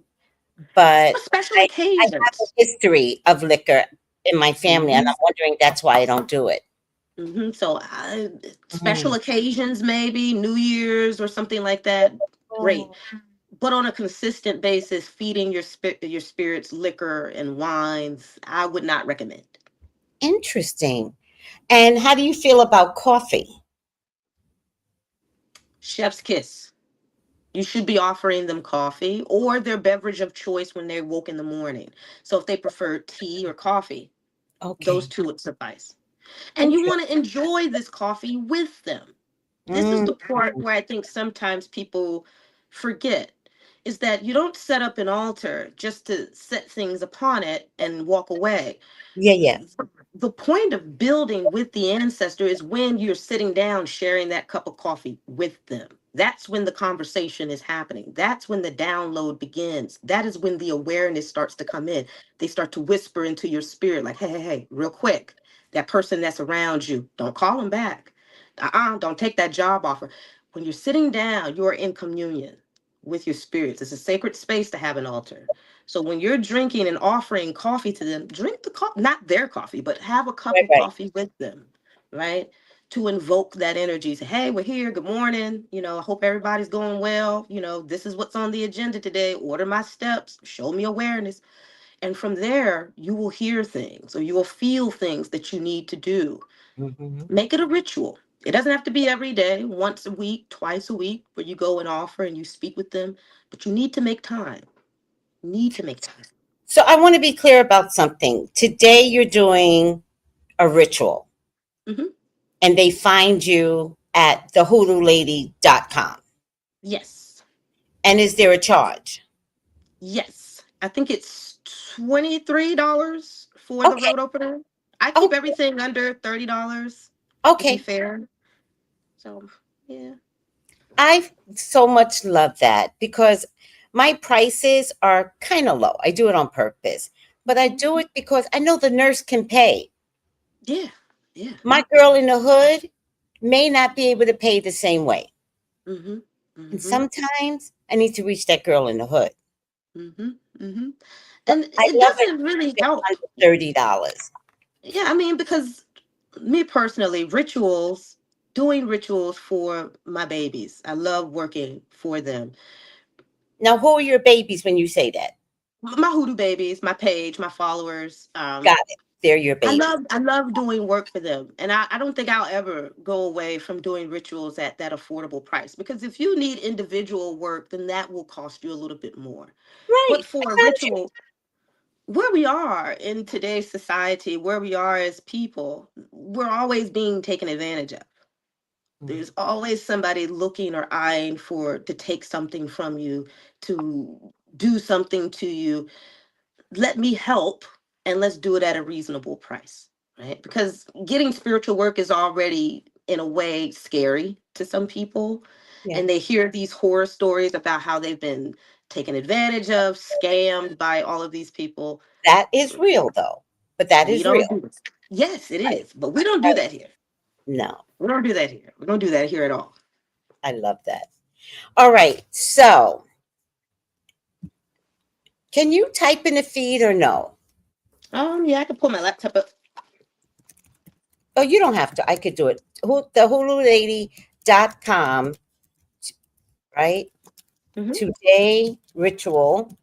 Speaker 3: for
Speaker 2: but
Speaker 3: special
Speaker 2: I have a
Speaker 3: occasions.
Speaker 2: history of liquor in my family, and I'm wondering that's why I don't do it.
Speaker 3: So, special
Speaker 2: Mm.
Speaker 3: occasions, maybe New Year's or something like that. Great,
Speaker 2: Oh,
Speaker 3: but on a consistent basis, feeding your spirits liquor and wines, I would not recommend.
Speaker 2: interesting. And how do you feel about coffee?
Speaker 3: Chef's kiss. You should be offering them coffee or their beverage of choice when they woke in the morning. So if they prefer tea or coffee, those
Speaker 2: Okay.
Speaker 3: two would suffice. And you want
Speaker 2: Interesting.
Speaker 3: to enjoy this coffee with them. This is
Speaker 2: Mm.
Speaker 3: the part where I think sometimes people forget, is that you don't set up an altar just to set things upon it and walk away.
Speaker 2: Yeah, yeah.
Speaker 3: The point of building with the ancestor is when you're sitting down sharing that cup of coffee with them. That's when the conversation is happening. That's when the download begins. That is when the awareness starts to come in. They start to whisper into your spirit, like, hey, hey, hey, real quick, that person that's around you, don't call them back. Don't take that job offer. When you're sitting down, you are in communion with your spirits. It's a sacred space to have an altar. So when you're drinking and offering coffee to them, drink the coffee, not their coffee, but have a cup
Speaker 2: Right,
Speaker 3: of
Speaker 2: right.
Speaker 3: coffee with them, right? To invoke that energy. Say, hey, we're here. Good morning. I hope everybody's going well. This is what's on the agenda today. Order my steps. Show me awareness. And from there, you will hear things or you will feel things that you need to do.
Speaker 2: Hmm.
Speaker 3: Make it a ritual. It doesn't have to be every day, once a week, twice a week, where you go and offer and you speak with them, but you need to make time. Need to make time.
Speaker 2: So I want to be clear about something. Today you're doing a ritual,
Speaker 3: Hmm.
Speaker 2: and they find you at thehoodooLady.com.
Speaker 3: Yes.
Speaker 2: And is there a charge?
Speaker 3: Yes. I think it's $23 for the
Speaker 2: Okay.
Speaker 3: road opener. I keep
Speaker 2: Oh,
Speaker 3: everything under $30. to be
Speaker 2: Okay.
Speaker 3: fair. So yeah.
Speaker 2: I so much love that because my prices are kind of low. I do it on purpose, but I
Speaker 3: Mhm.
Speaker 2: do it because I know the nurse can pay.
Speaker 3: Yeah. Yeah.
Speaker 2: My girl in the hood may not be able to pay the same way.
Speaker 3: Mhm.
Speaker 2: And
Speaker 3: Mhm.
Speaker 2: sometimes I need to reach that girl in the hood.
Speaker 3: Mhm. Mhm.
Speaker 2: But
Speaker 3: And
Speaker 2: I
Speaker 3: it
Speaker 2: love it
Speaker 3: doesn't really
Speaker 2: if it's
Speaker 3: help.
Speaker 2: under $30.
Speaker 3: Yeah, I mean, because me personally, rituals, doing rituals for my babies. I love working for them.
Speaker 2: Now, who are your babies when you say that?
Speaker 3: My hoodoo babies, my page, my followers.
Speaker 2: Got it. They're your babies.
Speaker 3: I love doing work for them. And I don't think I'll ever go away from doing rituals at that affordable price. Because if you need individual work, then that will cost you a little bit more.
Speaker 2: Right.
Speaker 3: But for a
Speaker 2: I got you.
Speaker 3: ritual, where we are in today's society, where we are as people, we're always being taken advantage of. There's always somebody looking or eyeing for to take something from you, to do something to you. Let me help, and let's do it at a reasonable price, right? Because getting spiritual work is already in a way scary to some people,
Speaker 2: Yeah.
Speaker 3: and they hear these horror stories about how they've been taken advantage of, scammed by all of these people.
Speaker 2: That is real, though. But that
Speaker 3: We
Speaker 2: is
Speaker 3: don't
Speaker 2: real.
Speaker 3: do this. Yes, it
Speaker 2: Right.
Speaker 3: is, but we don't do
Speaker 2: Right.
Speaker 3: that here.
Speaker 2: No,
Speaker 3: We don't do that here. We don't do that here at all.
Speaker 2: I love that. All right. So, can you type in the feed or no?
Speaker 3: Yeah, I can pull my laptop up.
Speaker 2: Oh, you don't have to. I could do it. The HuluLady.com, right?
Speaker 3: Mhm.
Speaker 2: Today ritual.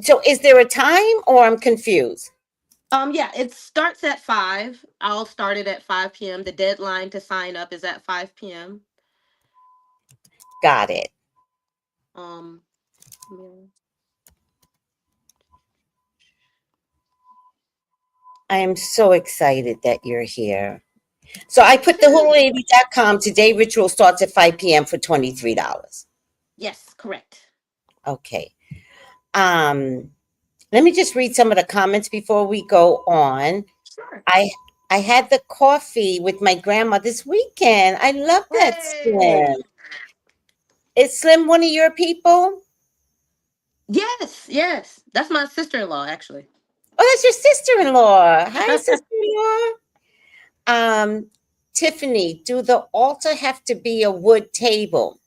Speaker 2: So, is there a time or I'm confused?
Speaker 3: Yeah, it starts at 5. I'll start it at 5 p.m. The deadline to sign up is at 5 p.m.
Speaker 2: Got it.
Speaker 3: Um, yeah.
Speaker 2: I am so excited that you're here. So, I
Speaker 3: Me
Speaker 2: put the
Speaker 3: too.
Speaker 2: HuluLady.com. Today ritual starts at 5 p.m. for $23.
Speaker 3: Yes, correct.
Speaker 2: Okay. Um, Let me just read some of the comments before we go on.
Speaker 3: Sure.
Speaker 2: I I had the coffee with my grandma this weekend. I love that,
Speaker 3: Hey.
Speaker 2: Slim. Is Slim one of your people?
Speaker 3: Yes, yes. That's my sister-in-law, actually.
Speaker 2: Oh, that's your sister-in-law. Hi, sister-in-law. Um, Tiffany, do the altar have to be a wood table?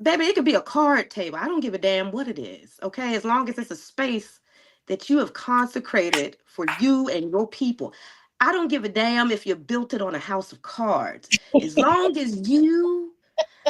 Speaker 3: Baby, it could be a card table. I don't give a damn what it is. Okay, as long as it's a space that you have consecrated for you and your people. I don't give a damn if you built it on a house of cards. As long as you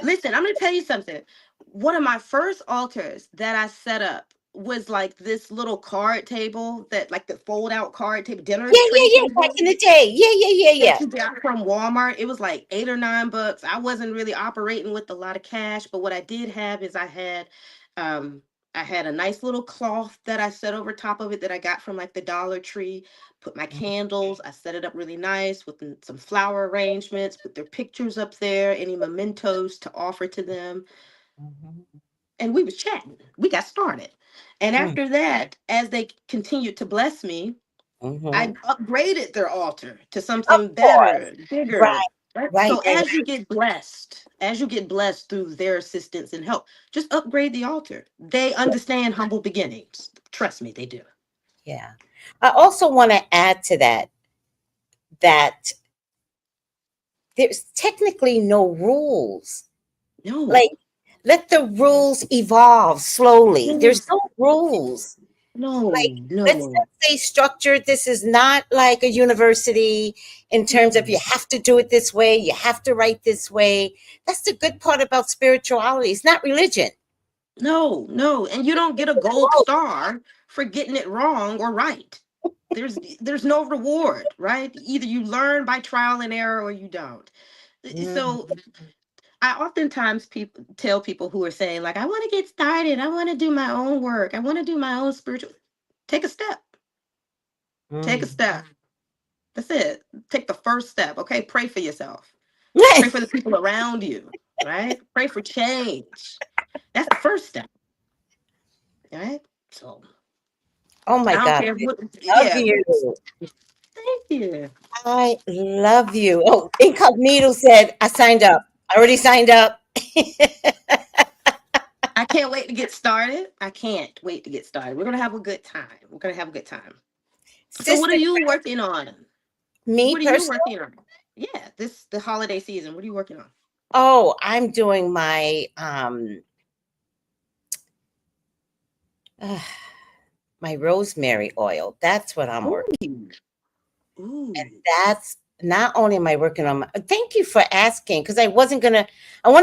Speaker 3: listen, I'm gonna tell you something. One of my first altars that I set up was like this little card table, that like the fold out card table, dinner
Speaker 2: Yeah, yeah,
Speaker 3: tray
Speaker 2: yeah. Back
Speaker 3: table
Speaker 2: in the day. Yeah, yeah, yeah,
Speaker 3: that
Speaker 2: yeah.
Speaker 3: you got from Walmart. It was like $8 or $9. I wasn't really operating with a lot of cash, but what I did have is um I had a nice little cloth that I set over top of it that I got from like the Dollar Tree. Put my candles. I set it up really nice with some flower arrangements. Put their pictures up there, any mementos to offer to them,
Speaker 2: Mhm,
Speaker 3: and we was chatting. We got started, and
Speaker 2: mhm,
Speaker 3: after that, as they continued to bless me, I
Speaker 2: mhm.
Speaker 3: upgraded their altar to
Speaker 2: Of
Speaker 3: something
Speaker 2: course.
Speaker 3: better, bigger.
Speaker 2: Right,
Speaker 3: Right?
Speaker 2: right,
Speaker 3: So
Speaker 2: right,
Speaker 3: as you get blessed through their assistance and help, just upgrade the altar. They
Speaker 2: right.
Speaker 3: understand humble beginnings. Trust me, they do.
Speaker 2: Yeah. I also want to add to that there's technically no rules.
Speaker 3: No,
Speaker 2: Like, let the rules evolve slowly. There's
Speaker 3: yes,
Speaker 2: no rules. Like,
Speaker 3: no, no,
Speaker 2: let's stay structured. This is not like a university in terms of you
Speaker 3: mm-mm.
Speaker 2: have to do it this way, you have to write this way. That's the good part about spirituality. It's not religion.
Speaker 3: No, no. And you don't get a gold
Speaker 2: Whoa.
Speaker 3: star for getting it wrong or right. There's no reward, right? Either you learn by trial and error or you don't. So
Speaker 2: Mhm,
Speaker 3: I oftentimes people tell people who are saying, like, I want to get started, I want to do my own work, I want to do my own spiritual. Take a step. Take a
Speaker 2: mhm.
Speaker 3: step. That's it. Take the first step. Okay. Pray for yourself. Pray for the people around you. Right. Pray for change. That's the first step. Right. So
Speaker 2: Oh my
Speaker 3: I don't
Speaker 2: God.
Speaker 3: care what.
Speaker 2: I love
Speaker 3: Yeah.
Speaker 2: you.
Speaker 3: Thank you.
Speaker 2: I love you. Oh, Incognito said, I signed up. I already signed up.
Speaker 3: I can't wait to get started. I can't wait to get started. We're gonna have a good time. We're gonna have a good time. So, what are
Speaker 2: Sister,
Speaker 3: you working on?
Speaker 2: me
Speaker 3: What are you
Speaker 2: personally.
Speaker 3: working on? Yeah, this the holiday season. What are you working on?
Speaker 2: Oh, I'm doing my uh, my rosemary oil. That's what I'm working.
Speaker 3: Ooh, ooh.
Speaker 2: That's not only am I working on my, thank you for asking, because I wanted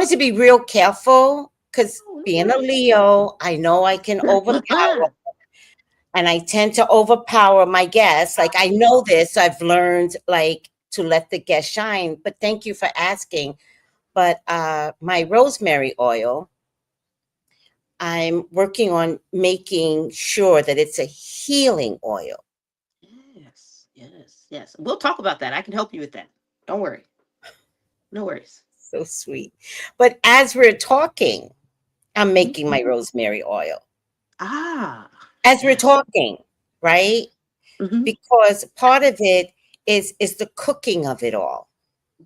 Speaker 2: to be real careful because
Speaker 3: Oh, no
Speaker 2: being a
Speaker 3: worries.
Speaker 2: Leo, I know I can overpower and I tend to overpower my guests. Like I know this, so I've learned like to let the guest shine. But thank you for asking. But my rosemary oil, I'm working on making sure that it's a healing oil.
Speaker 3: Yes, yes, yes. We'll talk about that. I can help you with that. Don't worry. No worries.
Speaker 2: So sweet. But as we're talking, I'm
Speaker 3: Mhm.
Speaker 2: making my rosemary oil.
Speaker 3: Ah,
Speaker 2: As we're
Speaker 3: yes.
Speaker 2: talking, right?
Speaker 3: Mm-hmm.
Speaker 2: Because part of it is the cooking of it all,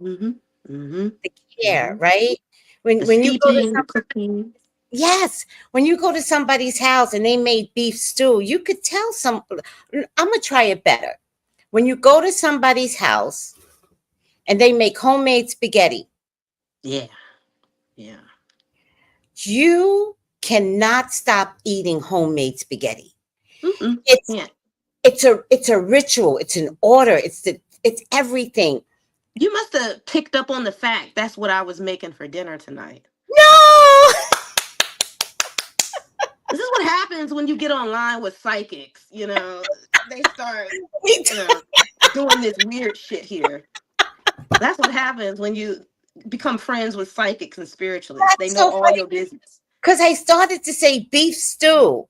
Speaker 3: Mm-hmm. Mm-hmm.
Speaker 2: the care,
Speaker 3: Mm-hmm.
Speaker 2: right?
Speaker 3: The
Speaker 2: When you go to
Speaker 3: steeping, the cooking.
Speaker 2: yes, when you go to somebody's house and they made beef stew, you could tell I'm gonna try it better. When you go to somebody's house and they make homemade spaghetti,
Speaker 3: Yeah, yeah.
Speaker 2: you cannot stop eating homemade spaghetti.
Speaker 3: Mm-mm.
Speaker 2: It's
Speaker 3: Yeah.
Speaker 2: it's a ritual, it's an order, it's everything.
Speaker 3: You must have picked up on the fact that's what I was making for dinner tonight.
Speaker 2: No!
Speaker 3: This is what happens when you get online with psychics. They start,
Speaker 2: We
Speaker 3: you know, doing this weird shit here. That's what happens when you become friends with psychics and spiritualists. They
Speaker 2: That's
Speaker 3: know
Speaker 2: so
Speaker 3: all
Speaker 2: funny
Speaker 3: your business.
Speaker 2: because I started to say beef stew.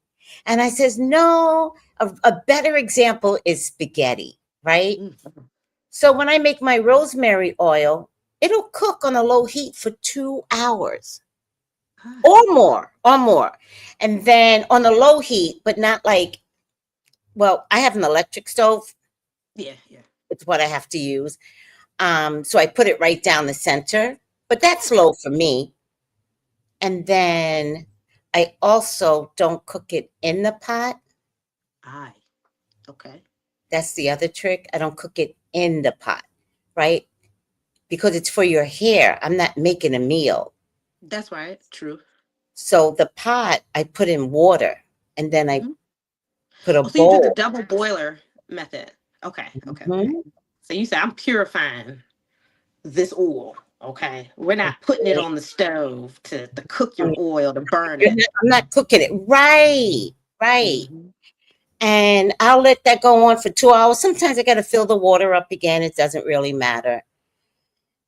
Speaker 2: And I says, no, a better example is spaghetti, right?
Speaker 3: Mhm.
Speaker 2: So when I make my rosemary oil, it'll cook on a low heat for 2 hours
Speaker 3: Ah,
Speaker 2: or more. And then on a low heat, but not like, well, I have an electric stove.
Speaker 3: yeah, yeah.
Speaker 2: It's what I have to use. So I put it right down the center, but that's
Speaker 3: Okay.
Speaker 2: low for me. And then I also don't cook it in the pot.
Speaker 3: Aye. Okay.
Speaker 2: That's the other trick. I don't cook it in the pot, right? Because it's for your hair. I'm not making a meal.
Speaker 3: That's right. True.
Speaker 2: So the pot, I put in water and then I
Speaker 3: Mhm.
Speaker 2: put a
Speaker 3: Oh, so you do the
Speaker 2: bowl.
Speaker 3: double boiler method. Okay. Okay. Okay.
Speaker 2: Mhm.
Speaker 3: So you say I'm purifying this oil. Okay. We're not putting it on the stove to cook your oil to burn it.
Speaker 2: I'm not cooking it. Right, right.
Speaker 3: Hmm.
Speaker 2: And I'll let that go on for 2 hours. Sometimes I got to fill the water up again. It doesn't really matter.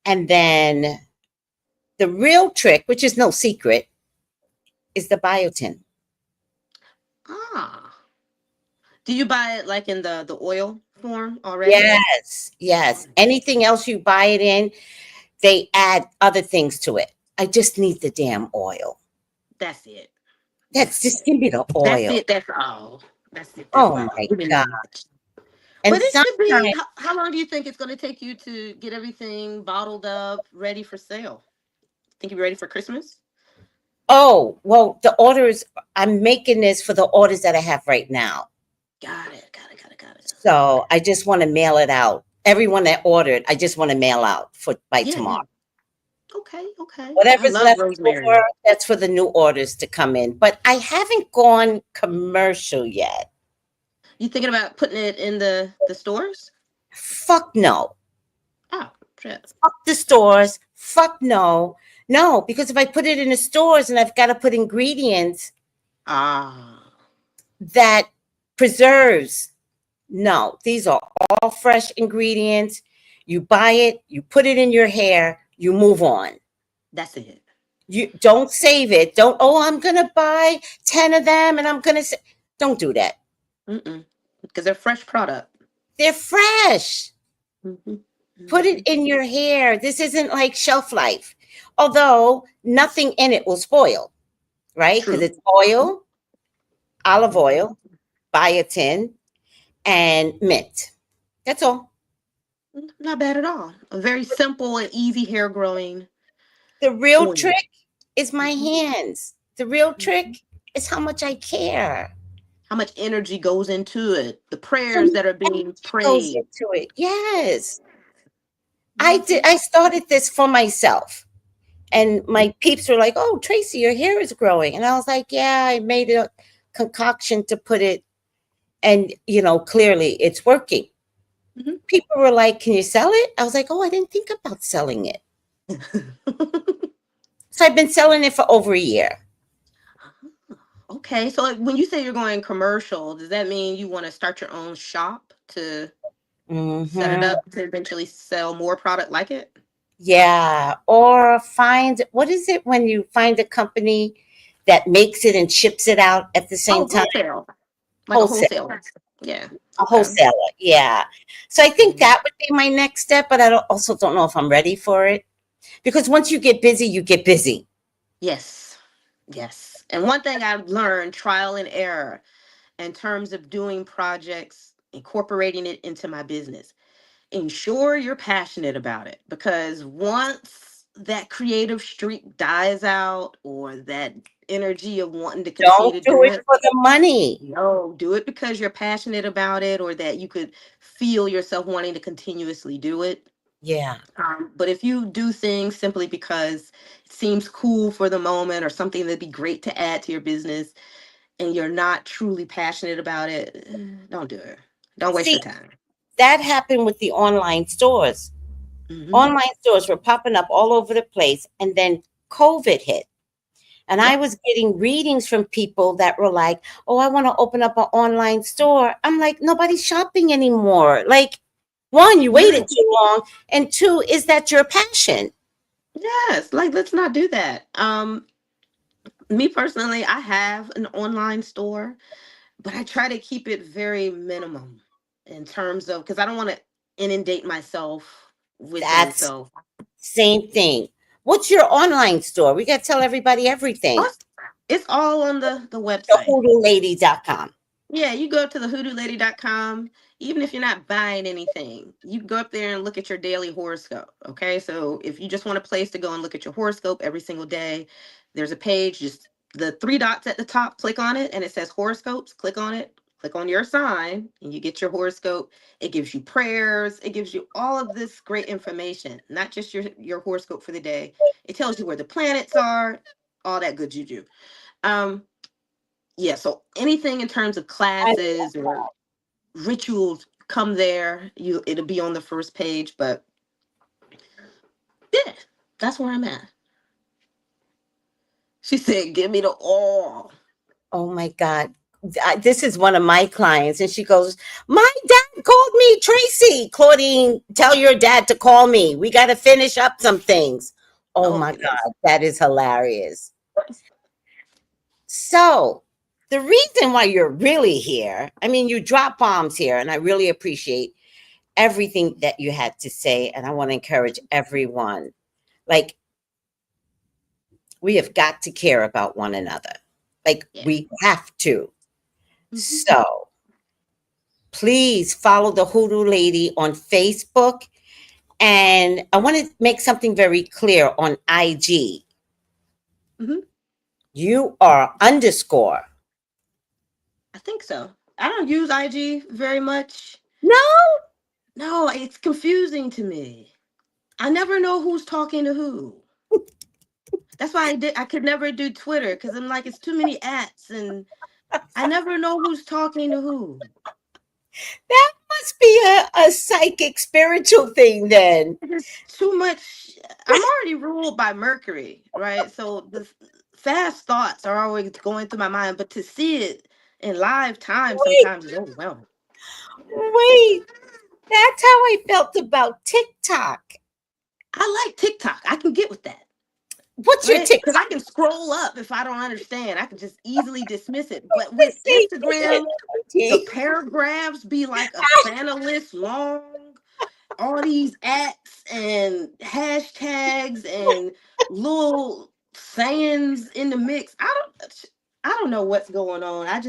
Speaker 2: And then the real trick, which is no secret, is the biotin.
Speaker 3: Ah. Do you buy it like in the oil form already?
Speaker 2: Yes, yes. Anything else you buy it in, they add other things to it. I just need the damn oil.
Speaker 3: That's it.
Speaker 2: That's
Speaker 3: That's
Speaker 2: just
Speaker 3: it.
Speaker 2: give me the
Speaker 3: That's
Speaker 2: oil.
Speaker 3: it. That's all. That's it. That's
Speaker 2: Oh
Speaker 3: all.
Speaker 2: my
Speaker 3: We didn't
Speaker 2: God.
Speaker 3: need much.
Speaker 2: And
Speaker 3: But it should be.
Speaker 2: sometimes,
Speaker 3: How long do you think it's going to take you to get everything bottled up, ready for sale? Think you'll be ready for Christmas?
Speaker 2: oh, well, the orders, I'm making this for the orders that I have right now.
Speaker 3: Got it. Got it. Got it. Got it.
Speaker 2: So I just want to mail it out. Everyone that ordered, I just want to mail out for by
Speaker 3: Yeah. Yeah.
Speaker 2: tomorrow.
Speaker 3: Okay. Okay. I
Speaker 2: Whatever's
Speaker 3: love
Speaker 2: left
Speaker 3: rosemary.
Speaker 2: over, that's for the new orders to come in. But I haven't gone commercial yet.
Speaker 3: You thinking about putting it in the stores?
Speaker 2: Fuck no.
Speaker 3: Oh, shit.
Speaker 2: Fuck the stores. Fuck no. No, because if I put it in the stores and I've got to put ingredients
Speaker 3: Ah,
Speaker 2: that preserves, no, these are all fresh ingredients. You buy it, you put it in your hair, you move on.
Speaker 3: that's it.
Speaker 2: You don't save it. Don't, oh, I'm going to buy 10 of them and I'm going to say, don't do that.
Speaker 3: Mm-mm. Because they're fresh product.
Speaker 2: They're fresh.
Speaker 3: Mm-hmm.
Speaker 2: Put it
Speaker 3: Mm-hmm.
Speaker 2: in your hair. This isn't like shelf life. Although nothing in it will spoil, right? Because
Speaker 3: True.
Speaker 2: it's oil, olive
Speaker 3: Mhm.
Speaker 2: oil, biotin, and mint. That's all.
Speaker 3: Not bad at all. A very simple and easy hair growing
Speaker 2: The real
Speaker 3: oil.
Speaker 2: trick is my
Speaker 3: Mhm.
Speaker 2: hands. The real
Speaker 3: Mhm.
Speaker 2: trick is how much I care.
Speaker 3: How much energy goes into it, the
Speaker 2: How
Speaker 3: prayers
Speaker 2: much
Speaker 3: that are being
Speaker 2: energy goes
Speaker 3: prayed.
Speaker 2: into it. Yes.
Speaker 3: Mhm.
Speaker 2: I started this for myself. And my peeps were like, "Oh, Tracy, your hair is growing." And I was like, "Yeah, I made a concoction to put it, and clearly it's working."
Speaker 3: Mhm.
Speaker 2: People were like, "Can you sell it?" I was like, "Oh, I didn't think about selling it." So I've been selling it for over a year.
Speaker 3: Okay, so like, when you say you're going commercial, does that mean you want to start your own shop to set it
Speaker 2: Hmm.
Speaker 3: up to eventually sell more product like it?
Speaker 2: Yeah. Or find, what is it when you find a company that makes it and ships it out at the same
Speaker 3: Oh,
Speaker 2: time?
Speaker 3: wholesale, like a
Speaker 2: Wholesale.
Speaker 3: wholesaler. Yeah.
Speaker 2: A
Speaker 3: Okay.
Speaker 2: wholesaler. Yeah. So I think
Speaker 3: Mhm.
Speaker 2: that would be my next step, but also don't know if I'm ready for it. Because once you get busy, you get busy.
Speaker 3: Yes. Yes. And one thing I've learned, trial and error, in terms of doing projects, incorporating it into my business. Ensure you're passionate about it, because once that creative streak dies out, or that energy of wanting to continue
Speaker 2: Don't
Speaker 3: to
Speaker 2: do
Speaker 3: do
Speaker 2: it
Speaker 3: it,
Speaker 2: for the money.
Speaker 3: no, do it because you're passionate about it, or that you could feel yourself wanting to continuously do it.
Speaker 2: Yeah.
Speaker 3: But if you do things simply because it seems cool for the moment, or something that'd be great to add to your business, and you're not truly passionate about it, don't do it. Don't waste your
Speaker 2: See,
Speaker 3: time.
Speaker 2: that happened with the online stores.
Speaker 3: Hmm.
Speaker 2: Online stores were popping up all over the place. And then COVID hit. And I
Speaker 3: Yep.
Speaker 2: was getting readings from people that were like, "Oh, I want to open up an online store." I'm like, nobody's shopping anymore. Like, one, you waited
Speaker 3: Right.
Speaker 2: too long. And two, is that your passion?
Speaker 3: Yes. Like, let's not do that. Me personally, I have an online store, but I try to keep it very minimum in terms of, because I don't want to inundate myself with things.
Speaker 2: That's
Speaker 3: So,
Speaker 2: same thing. What's your online store? We got to tell everybody
Speaker 3: oh,
Speaker 2: everything.
Speaker 3: it's all on the
Speaker 2: The
Speaker 3: website.
Speaker 2: HoodooLady.com.
Speaker 3: Yeah, you go to the HoodooLady.com. Even if you're not buying anything, you go up there and look at your daily horoscope. Okay, so if you just want a place to go and look at your horoscope every single day, there's a page, just the three dots at the top, click on it, and it says horoscopes. Click on it, click on your sign, and you get your horoscope. It gives you prayers, it gives you all of this great information, not just your horoscope for the day. It tells you where the planets are, all that good juju. Um, yeah, so anything in terms of
Speaker 2: I,
Speaker 3: classes or rituals, come there, you it'll be on the first page. But yeah, that's where I'm at. She said, give me the all.
Speaker 2: oh my God. This is one of my clients, and she goes, "My dad called me, Tracy. Claudine, tell your dad to call me. We got to finish up some things." Oh
Speaker 3: Oh
Speaker 2: my
Speaker 3: goodness.
Speaker 2: God, that is hilarious. So, the reason why you're really here, I mean, you drop bombs here, and I really appreciate everything that you had to say. And I want to encourage everyone, like, we have got to care about one another. Like,
Speaker 3: Yeah.
Speaker 2: we have to.
Speaker 3: Hmm.
Speaker 2: So, please follow the Hoodoo Lady on Facebook. And I want to make something very clear on IG.
Speaker 3: Hmm.
Speaker 2: You are underscore.
Speaker 3: I think so. I don't use IG very much.
Speaker 2: No,
Speaker 3: No, it's confusing to me. I never know who's talking to who. That's why I could never do Twitter, because I'm like, it's too many ats, and I never know who's talking to who.
Speaker 2: that must be a psychic spiritual thing then.
Speaker 3: It's too much. I'm already ruled by Mercury, right? So the fast thoughts are always going through my mind, but to see it in live time
Speaker 2: Wait,
Speaker 3: sometimes is overwhelming.
Speaker 2: wait. That's how I felt about TikTok.
Speaker 3: I like TikTok. I can get with that,
Speaker 2: What's your
Speaker 3: right? Because I
Speaker 2: TikTok?
Speaker 3: can scroll up if I don't understand. I can just easily dismiss it. But
Speaker 2: The
Speaker 3: with
Speaker 2: same
Speaker 3: Instagram, the
Speaker 2: energy.
Speaker 3: paragraphs be like a Santa list long, all these acts and hashtags and little sayings in the mix. I don't know what's going on. I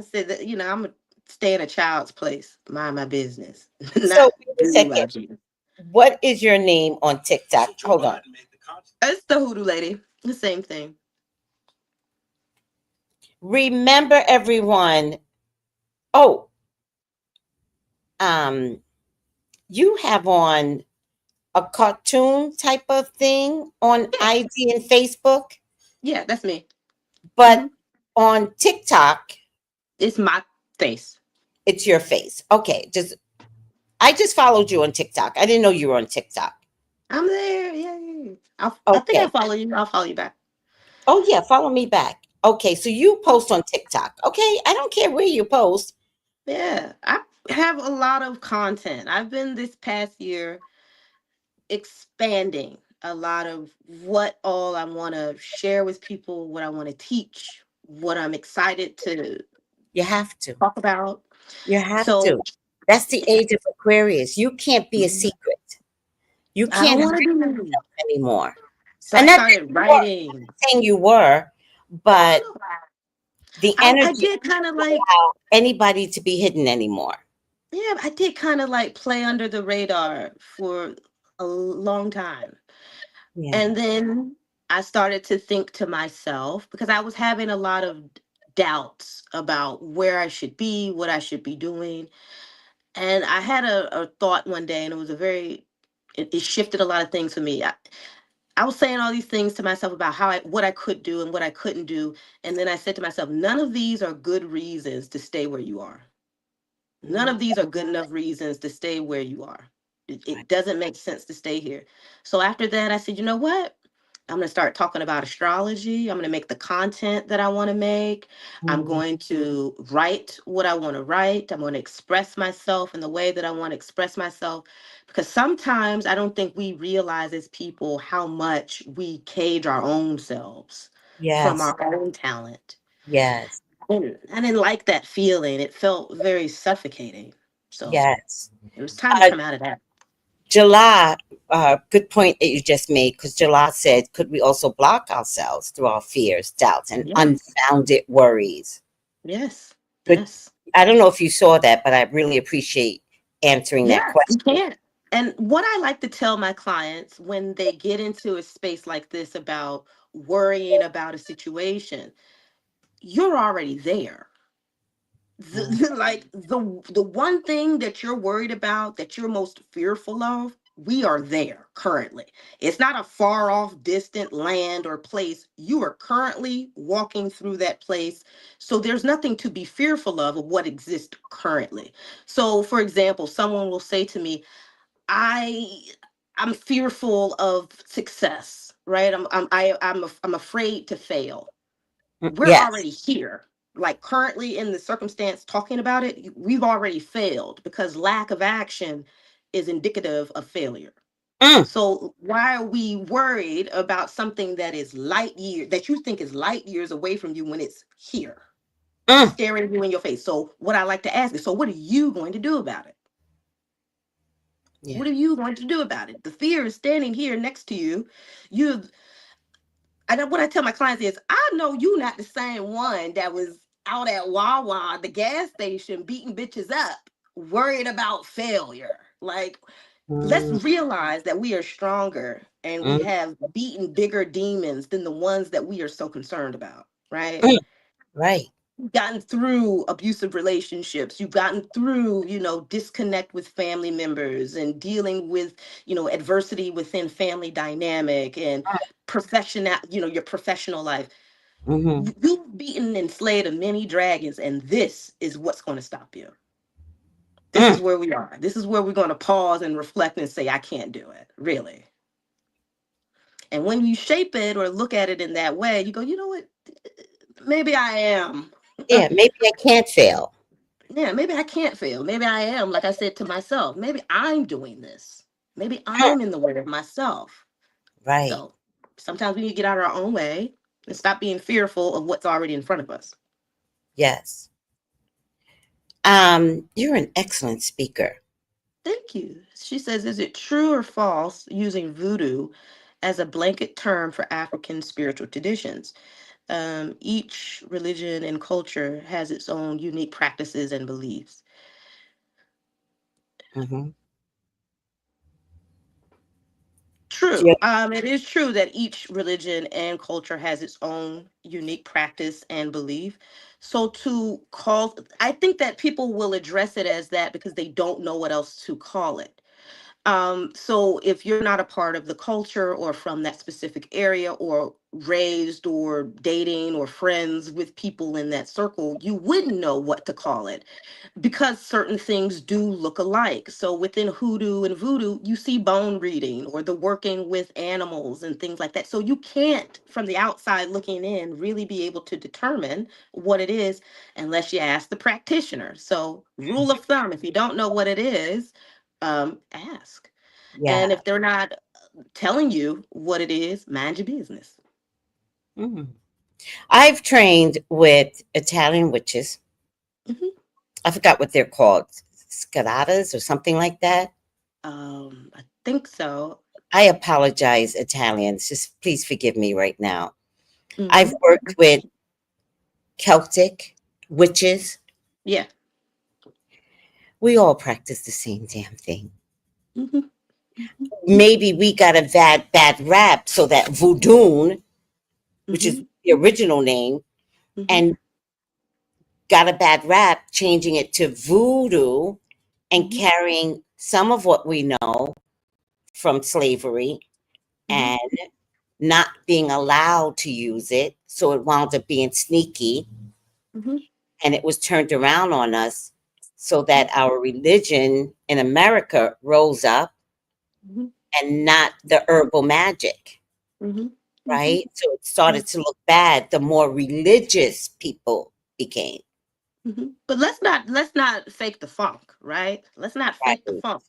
Speaker 3: said that, I'm gonna stay in a child's place, mind my business,
Speaker 2: So
Speaker 3: not
Speaker 2: wait a
Speaker 3: do
Speaker 2: second.
Speaker 3: IG.
Speaker 2: What is your name on TikTok? Hold on.
Speaker 3: It's the Hoodoo Lady. The same thing.
Speaker 2: Remember, everyone. Oh, um, you have on a cartoon type of thing on
Speaker 3: Yeah.
Speaker 2: IG and Facebook,
Speaker 3: Yeah, that's me.
Speaker 2: but
Speaker 3: Hmm.
Speaker 2: on TikTok,
Speaker 3: It's my face.
Speaker 2: it's your face. Okay, just I just followed you on TikTok. I didn't know you were on TikTok.
Speaker 3: I'm there. Yeah. I think I
Speaker 2: Okay.
Speaker 3: follow you. I'll follow you back.
Speaker 2: Oh yeah, follow me back. Okay, so you post on TikTok. Okay, I don't care where you post.
Speaker 3: Yeah, I have a lot of content. I've been this past year expanding a lot of what all I want to share with people, what I want to teach, what I'm excited to
Speaker 2: You have to.
Speaker 3: talk about.
Speaker 2: You have
Speaker 3: So
Speaker 2: to. That's the age of Aquarius. You can't be a
Speaker 3: mhm,
Speaker 2: secret. You
Speaker 3: I
Speaker 2: can't
Speaker 3: don't
Speaker 2: hide
Speaker 3: want to be mean.
Speaker 2: yourself anymore.
Speaker 3: So I
Speaker 2: And not that
Speaker 3: started
Speaker 2: you were,
Speaker 3: writing.
Speaker 2: saying you were,
Speaker 3: No,
Speaker 2: but
Speaker 3: no, no.
Speaker 2: the
Speaker 3: I
Speaker 2: energy
Speaker 3: did kind of
Speaker 2: doesn't
Speaker 3: like,
Speaker 2: allow anybody to be hidden anymore.
Speaker 3: yeah, I did kind of like play under the radar for a long time.
Speaker 2: Yeah.
Speaker 3: And then I started to think to myself because I was having a lot of doubts about where I should be, what I should be doing. And I had a thought one day, and it was it shifted a lot of things for me. I was saying all these things to myself about what I could do and what I couldn't do. And then I said to myself, none of these are good reasons to stay where you are. None
Speaker 2: Mm,
Speaker 3: of these are good enough reasons to stay where you are.
Speaker 2: right.
Speaker 3: It doesn't make sense to stay here. So after that, I said, you know what? I'm going to start talking about astrology. I'm going to make the content that I want to make. I'm
Speaker 2: Mm,
Speaker 3: going to write what I want to write. I'm going to express myself in the way that I want to express myself. Because sometimes I don't think we realize as people how much we cage our own selves from
Speaker 2: yes.
Speaker 3: our own talent.
Speaker 2: Yes.
Speaker 3: And I didn't like that feeling. It felt very suffocating. So
Speaker 2: Yes.
Speaker 3: it was time to
Speaker 2: Uh,
Speaker 3: come out of that.
Speaker 2: July, good point that you just made, because July said, could we also block ourselves through our fears, doubts, and
Speaker 3: Yes.
Speaker 2: unfounded worries?
Speaker 3: Yes.
Speaker 2: Good.
Speaker 3: Yes.
Speaker 2: I don't know if you saw that, but I really appreciate answering that
Speaker 3: Yes, you
Speaker 2: question.
Speaker 3: can. And what I like to tell my clients when they get into a space like this about worrying about a situation, you're already there.
Speaker 2: Mm,
Speaker 3: The one thing that you're worried about, that you're most fearful of, we are there currently. It's not a far off distant land or place. You are currently walking through that place. So there's nothing to be fearful of what exists currently. So for example, someone will say to me, I I'm fearful of success, right? I'm afraid to fail. We're
Speaker 2: yes.
Speaker 3: already here. Like currently in the circumstance talking about it, we've already failed because lack of action is indicative of failure.
Speaker 2: Mm,
Speaker 3: So why are we worried about something that is light year that you think is light years away from you when it's here,
Speaker 2: mm,
Speaker 3: staring you in your face? So what I like to ask is, so what are you going to do about it?
Speaker 2: yeah.
Speaker 3: What are you going to do about it? The fear is standing here next to you. You And what I tell my clients is, I know you not the same one that was out at Wawa, the gas station, beating bitches up, worried about failure. Like, let's
Speaker 2: Mm,
Speaker 3: realize that we are stronger and we
Speaker 2: mm,
Speaker 3: have beaten bigger demons than the ones that we are so concerned about, right?
Speaker 2: mm, right.
Speaker 3: You've gotten through abusive relationships. You've gotten through, disconnect with family members and dealing with, adversity within family dynamic and professional, your professional life.
Speaker 2: Mm-hmm.
Speaker 3: You've beaten and slayed many dragons, and this is what's going to stop you. This
Speaker 2: Mm,
Speaker 3: is where we are. This is where we're going to pause and reflect and say, I can't do it, really. And when you shape it or look at it in that way, you go, you know what? Maybe I am.
Speaker 2: yeah, maybe I can't fail.
Speaker 3: Yeah, maybe I can't fail. Maybe I am, like I said to myself, maybe I'm doing this. Maybe
Speaker 2: Mm,
Speaker 3: I'm in the way of myself.
Speaker 2: right.
Speaker 3: So sometimes we need to get out of our own way and stop being fearful of what's already in front of us.
Speaker 2: Yes. You're an excellent speaker.
Speaker 3: Thank you. She says, is it true or false using voodoo as a blanket term for African spiritual traditions? Each religion and culture has its own unique practices and beliefs.
Speaker 2: Mm-hmm.
Speaker 3: True.
Speaker 2: Yeah.
Speaker 3: It is true that each religion and culture has its own unique practice and belief. So to call, I think that people will address it as that because they don't know what else to call it. So if you're not a part of the culture or from that specific area or raised or dating or friends with people in that circle, you wouldn't know what to call it because certain things do look alike. So within hoodoo and voodoo, you see bone reading or the working with animals and things like that. So you can't, from the outside looking in, really be able to determine what it is unless you ask the practitioner. So, rule of thumb, if you don't know what it is, ask. And
Speaker 2: Yeah.
Speaker 3: if they're not telling you what it is, mind your business.
Speaker 2: Mhm. I've trained with Italian witches.
Speaker 3: Mhm.
Speaker 2: I forgot what they're called, scaratas or something like that.
Speaker 3: I think so.
Speaker 2: I apologize, Italians. Just please forgive me right now. I've
Speaker 3: Hmm.
Speaker 2: worked with Celtic witches.
Speaker 3: Yeah.
Speaker 2: We all practice the same damn thing.
Speaker 3: Hmm.
Speaker 2: Maybe we got a bad rap so that voodoo, which is
Speaker 3: Hmm.
Speaker 2: the original name,
Speaker 3: Hmm.
Speaker 2: and got a bad rap, changing it to voodoo and
Speaker 3: Hmm.
Speaker 2: carrying some of what we know from slavery
Speaker 3: Hmm.
Speaker 2: and not being allowed to use it. So it wound up being sneaky
Speaker 3: Hmm.
Speaker 2: and it was turned around on us so that our religion in America rose up
Speaker 3: Hmm.
Speaker 2: and not the herbal magic,
Speaker 3: Hmm. Hmm.
Speaker 2: right? So it started to look bad the more religious people became.
Speaker 3: But let's not fake the funk, right? Let's not fake the
Speaker 2: Right.
Speaker 3: funk.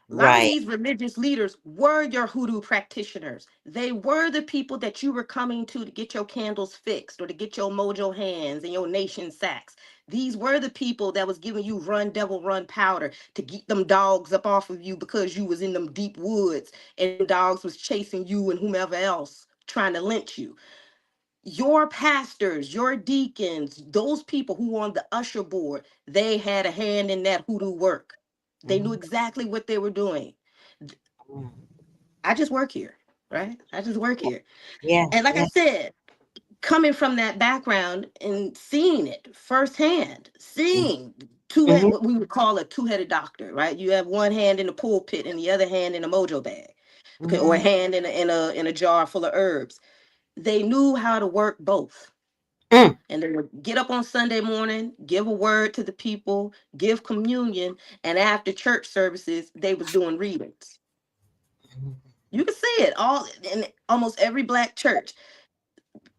Speaker 3: A lot of
Speaker 2: Right.
Speaker 3: these religious leaders were your hoodoo practitioners. They were the people that you were coming to get your candles fixed or to get your mojo hands and your nation sacks. These were the people that was giving you run devil run powder to get them dogs up off of you because you was in them deep woods and them dogs was chasing you and whomever else trying to lynch you. Your pastors, your deacons, those people who were on the usher board, they had a hand in that hoodoo work. They knew
Speaker 2: Mhm.
Speaker 3: exactly what they were doing.
Speaker 2: Mhm.
Speaker 3: I just work here, right? I just work here.
Speaker 2: Yeah.
Speaker 3: And like I
Speaker 2: Yeah.
Speaker 3: said, coming from that background and seeing it firsthand, seeing
Speaker 2: Mhm.
Speaker 3: what we would call a two-headed doctor, right? You have one hand in the pulpit and the other hand in a mojo bag, okay, or a
Speaker 2: Mhm.
Speaker 3: hand in a jar full of herbs. They knew how to work both.
Speaker 2: Mm.
Speaker 3: And they would get up on Sunday morning, give a word to the people, give communion, and after church services, they was doing readings. You can see it all in almost every black church.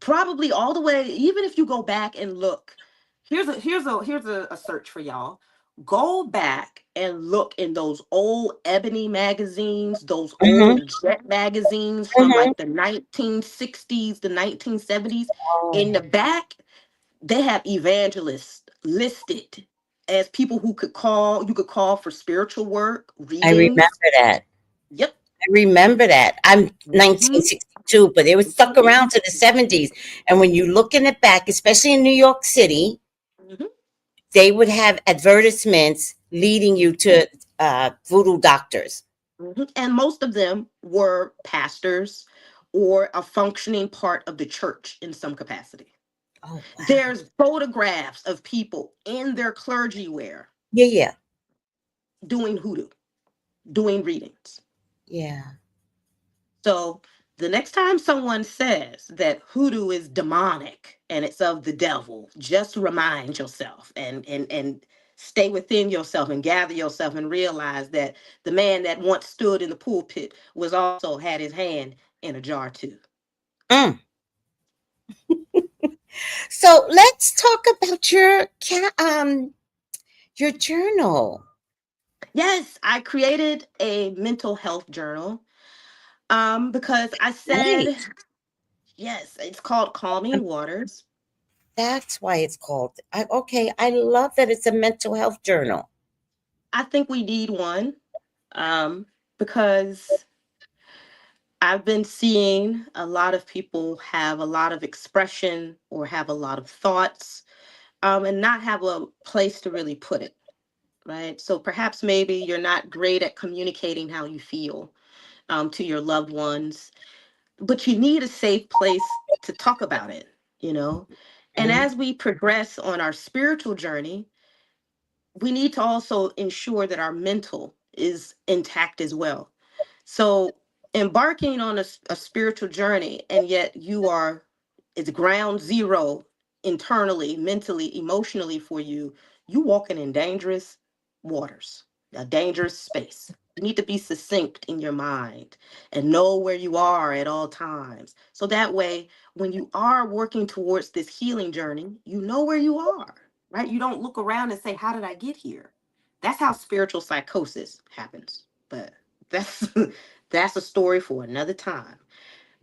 Speaker 3: Probably all the way, even if you go back and look. Here's a search for y'all. Go back and look in those old ebony magazines, those
Speaker 2: Mhm.
Speaker 3: old jet magazines from
Speaker 2: Mhm.
Speaker 3: like the 1960s, the 1970s. In
Speaker 2: Oh,
Speaker 3: the back, they have evangelists listed as people who could call, you could call for spiritual work,
Speaker 2: I remember
Speaker 3: readings.
Speaker 2: that.
Speaker 3: Yep.
Speaker 2: I remember that. I'm
Speaker 3: Hmm.
Speaker 2: 1962, but it was stuck around to the 70s. And when you look in it back, especially in New York City,
Speaker 3: Hmm.
Speaker 2: they would have advertisements leading you to voodoo doctors.
Speaker 3: Hmm. And most of them were pastors or a functioning part of the church in some capacity.
Speaker 2: Oh, wow.
Speaker 3: There's photographs of people in their clergy wear
Speaker 2: Yeah, yeah,
Speaker 3: doing hoodoo, doing readings.
Speaker 2: yeah.
Speaker 3: So the next time someone says that hoodoo is demonic and it's of the devil, just remind yourself and stay within yourself and gather yourself and realize that the man that once stood in the pulpit was also had his hand in a jar too.
Speaker 2: Mm. So let's talk about your journal.
Speaker 3: Yes, I created a mental health journal because I said,
Speaker 2: Right.
Speaker 3: yes, it's called Calming Waters.
Speaker 2: That's why it's called. Okay, I love that it's a mental health journal.
Speaker 3: I think we need one because I've been seeing a lot of people have a lot of expression or have a lot of thoughts and not have a place to really put it, right? So perhaps maybe you're not great at communicating how you feel. to your loved ones, but you need a safe place to talk about it, you know? And
Speaker 2: Mhm.
Speaker 3: as we progress on our spiritual journey, we need to also ensure that our mental is intact as well. So, embarking on a spiritual journey, and yet you are, it's ground zero internally, mentally, emotionally for you, you walking in dangerous waters, a dangerous space. You need to be succinct in your mind and know where you are at all times. So that way, when you are working towards this healing journey, you know where you are, right? You don't look around and say, how did I get here? That's how spiritual psychosis happens. But that's that's a story for another time.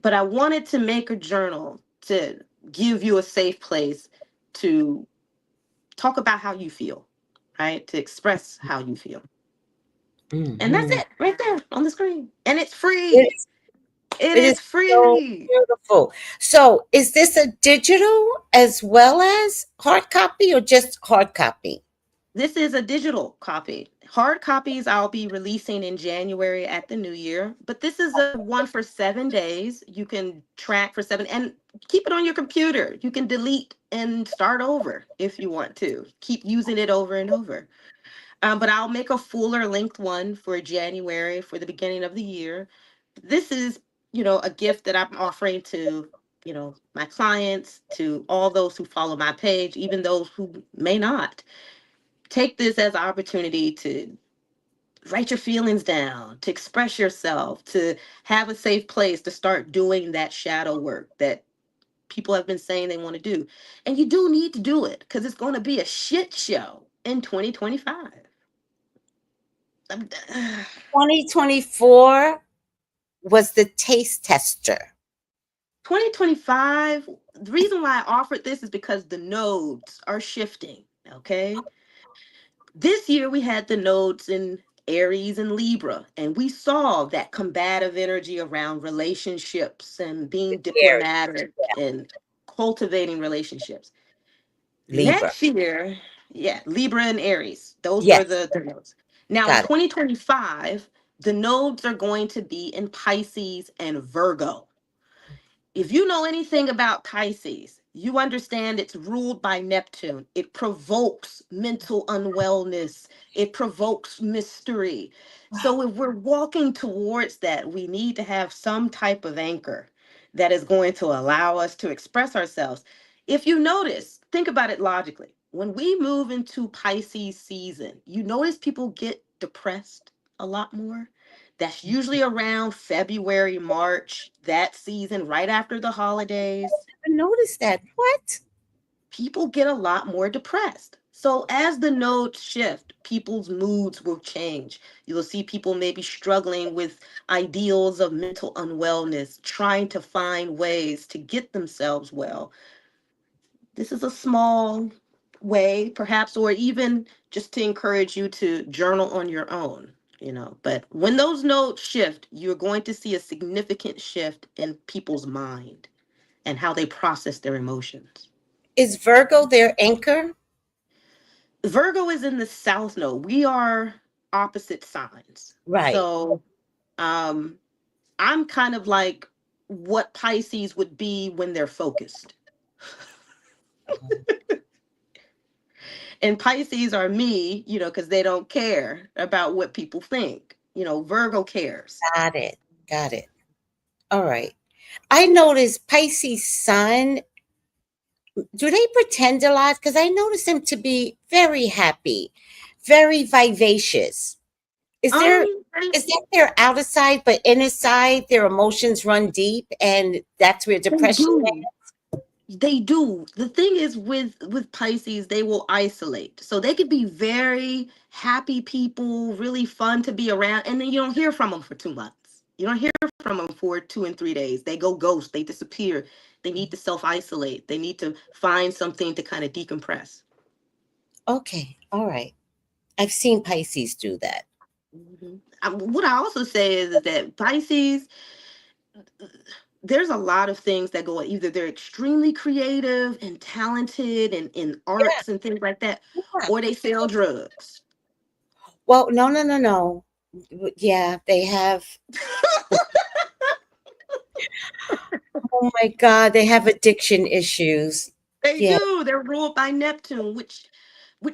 Speaker 3: But I wanted to make a journal to give you a safe place to talk about how you feel, right? To express how you feel. And that's
Speaker 2: Mhm.
Speaker 3: it right there on the screen. And it's
Speaker 2: It
Speaker 3: free.
Speaker 2: is,
Speaker 3: It
Speaker 2: it is
Speaker 3: is
Speaker 2: so
Speaker 3: free.
Speaker 2: beautiful. So, is this a digital as well as hard copy or just hard copy?
Speaker 3: This is a digital copy. Hard copies I'll be releasing in January at the new year, but this is a one for 7 days. You can track for seven and keep it on your computer. You can delete and start over if you want to. Keep using it over and over. But I'll make a fuller length one for January for the beginning of the year. This is, a gift that I'm offering to, my clients, to all those who follow my page, even those who may not. Take this as an opportunity to write your feelings down, to express yourself, to have a safe place to start doing that shadow work that people have been saying they want to do. And you do need to do it because it's going to be a shit show in 2025.
Speaker 2: 2024 was the taste tester.
Speaker 3: 2025, the reason why I offered this is because the nodes are shifting. Okay. This year we had the nodes in Aries and Libra, and we saw that combative energy around relationships and being
Speaker 2: Very
Speaker 3: diplomatic and cultivating relationships.
Speaker 2: Libra.
Speaker 3: Next year, yeah, Libra and Aries, those were
Speaker 2: Yes,
Speaker 3: the nodes. Now in
Speaker 2: got it.
Speaker 3: 2025, the nodes are going to be in Pisces and Virgo. If you know anything about Pisces, you understand it's ruled by Neptune. It provokes mental unwellness, it provokes mystery. So, if we're walking towards that, we need to have some type of anchor that is going to allow us to express ourselves. If you notice, think about it logically. When we move into Pisces season, you notice people get depressed a lot more. That's usually around February, March, that season, right after the holidays.
Speaker 2: I noticed that. What?
Speaker 3: People get a lot more depressed. So, as the nodes shift, people's moods will change. You'll see people maybe struggling with ideals of mental unwellness, trying to find ways to get themselves well. This is a small way, perhaps, or even just to encourage you to journal on your own, But when those nodes shift, you're going to see a significant shift in people's mind and how they process their emotions.
Speaker 2: Is Virgo their anchor?
Speaker 3: Virgo is in the south node. We are opposite signs.
Speaker 2: Right.
Speaker 3: So um I'm kind of like what Pisces would be when they're focused. And Pisces are me, because they don't care about what people think. Virgo cares.
Speaker 2: Got it. Got it. All right. I noticed Pisces sun. Do they pretend a lot? Because I noticed them to be very happy, very vivacious. Is there
Speaker 3: They,
Speaker 2: is that their outer side, but inner side, their emotions run deep, and that's where
Speaker 3: they
Speaker 2: depression
Speaker 3: do. They do. The thing is with Pisces, they will isolate. So they could be very happy people, really fun to be around, and then you don't hear from them for 2 months. You don't hear from them for 2 and 3 days. They go ghost. They disappear. They need to self isolate. They need to find something to kind of decompress.
Speaker 2: Okay, all right. I've seen Pisces do that.
Speaker 3: What I also say is that Pisces, there's a lot of things that go on. Either they're extremely creative and talented and in
Speaker 2: Yeah,
Speaker 3: arts and things like that,
Speaker 2: yeah.
Speaker 3: or they sell drugs.
Speaker 2: Well, no, no, no, no. Yeah, they have. Oh my God, they have addiction issues.
Speaker 3: They
Speaker 2: Yeah.
Speaker 3: do. They're ruled by Neptune, which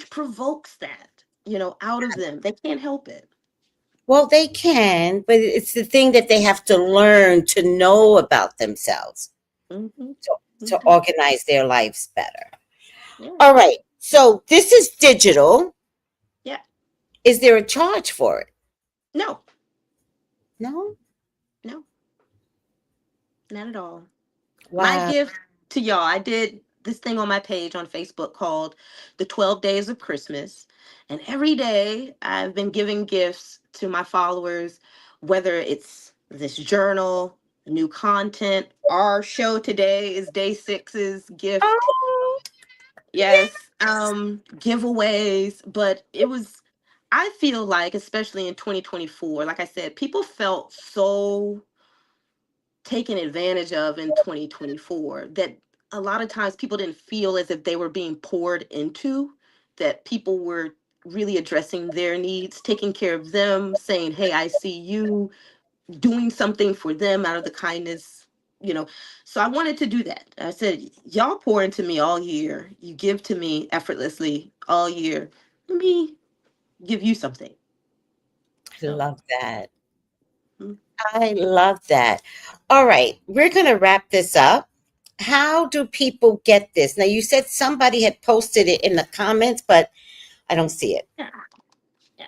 Speaker 3: provokes that, out of them. They can't help it.
Speaker 2: Well, they can, but it's the thing that they have to learn to know about themselves
Speaker 3: Hmm.
Speaker 2: to, to
Speaker 3: Hmm.
Speaker 2: organize their lives better.
Speaker 3: Yeah.
Speaker 2: All right. So this is digital.
Speaker 3: Yeah.
Speaker 2: Is there a charge for it?
Speaker 3: No,
Speaker 2: No.
Speaker 3: no, not at all. My
Speaker 2: Wow.
Speaker 3: gift to y'all, I did this thing on my page on Facebook called the 12 Days of Christmas. And every day I've been giving gifts to my followers, whether it's this journal, new content. Our show today is day six's gift.
Speaker 2: Oh,
Speaker 3: Yes, giveaways. But I feel like, especially in 2024, like I said, people felt so taken advantage of in 2024 that a lot of times people didn't feel as if they were being poured into, that people were really addressing their needs, taking care of them, saying, hey, I see you, doing something for them out of the kindness, you know. So I wanted to do that. I said, y'all pour into me all year, you give to me effortlessly all year, let me give you something.
Speaker 2: I
Speaker 3: So
Speaker 2: love that.
Speaker 3: mm,
Speaker 2: I love that. All right, we're going to wrap this up. How do people get this? Now, you said somebody had posted it in the comments, but I don't see it.
Speaker 3: yeah, yeah.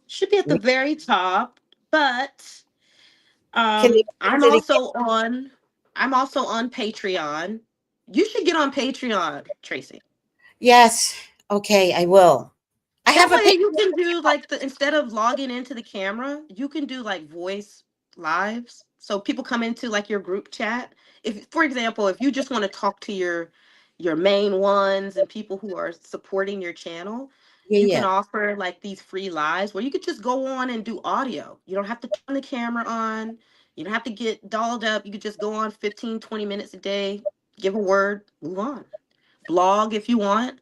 Speaker 3: Should be at the very top, but
Speaker 2: Can you
Speaker 3: I'm
Speaker 2: send it again?
Speaker 3: also on Patreon. You should get on Patreon, Tracy.
Speaker 2: Yes. Okay, I will. I
Speaker 3: That
Speaker 2: have a
Speaker 3: way
Speaker 2: page.
Speaker 3: you can do like the instead of logging into the camera, you can do like voice lives. So people come into like your group chat. If for example, if you just want to talk to your main ones and people who are supporting your channel,
Speaker 2: Yeah,
Speaker 3: you can
Speaker 2: yeah.
Speaker 3: offer like these free lives where you could just go on and do audio. You don't have to turn the camera on. You don't have to get dolled up. You could just go on 15, 20 minutes a day, give a word, move on. Blog if you want.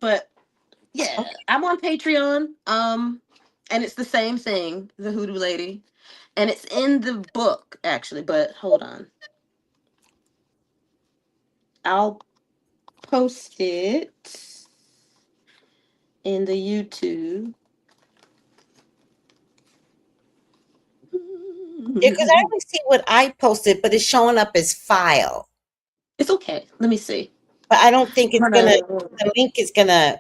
Speaker 3: But yeah,
Speaker 2: Okay.
Speaker 3: I'm on Patreon. And it's the same thing, the Hoodoo Lady. And it's in the book, actually, but hold on. I'll post it in the YouTube.
Speaker 2: Yeah, because I only see what I posted, but it's showing up as file.
Speaker 3: It's okay. Let me see.
Speaker 2: But I don't think it's
Speaker 3: I'm
Speaker 2: gonna.
Speaker 3: gonna,
Speaker 2: The link is gonna.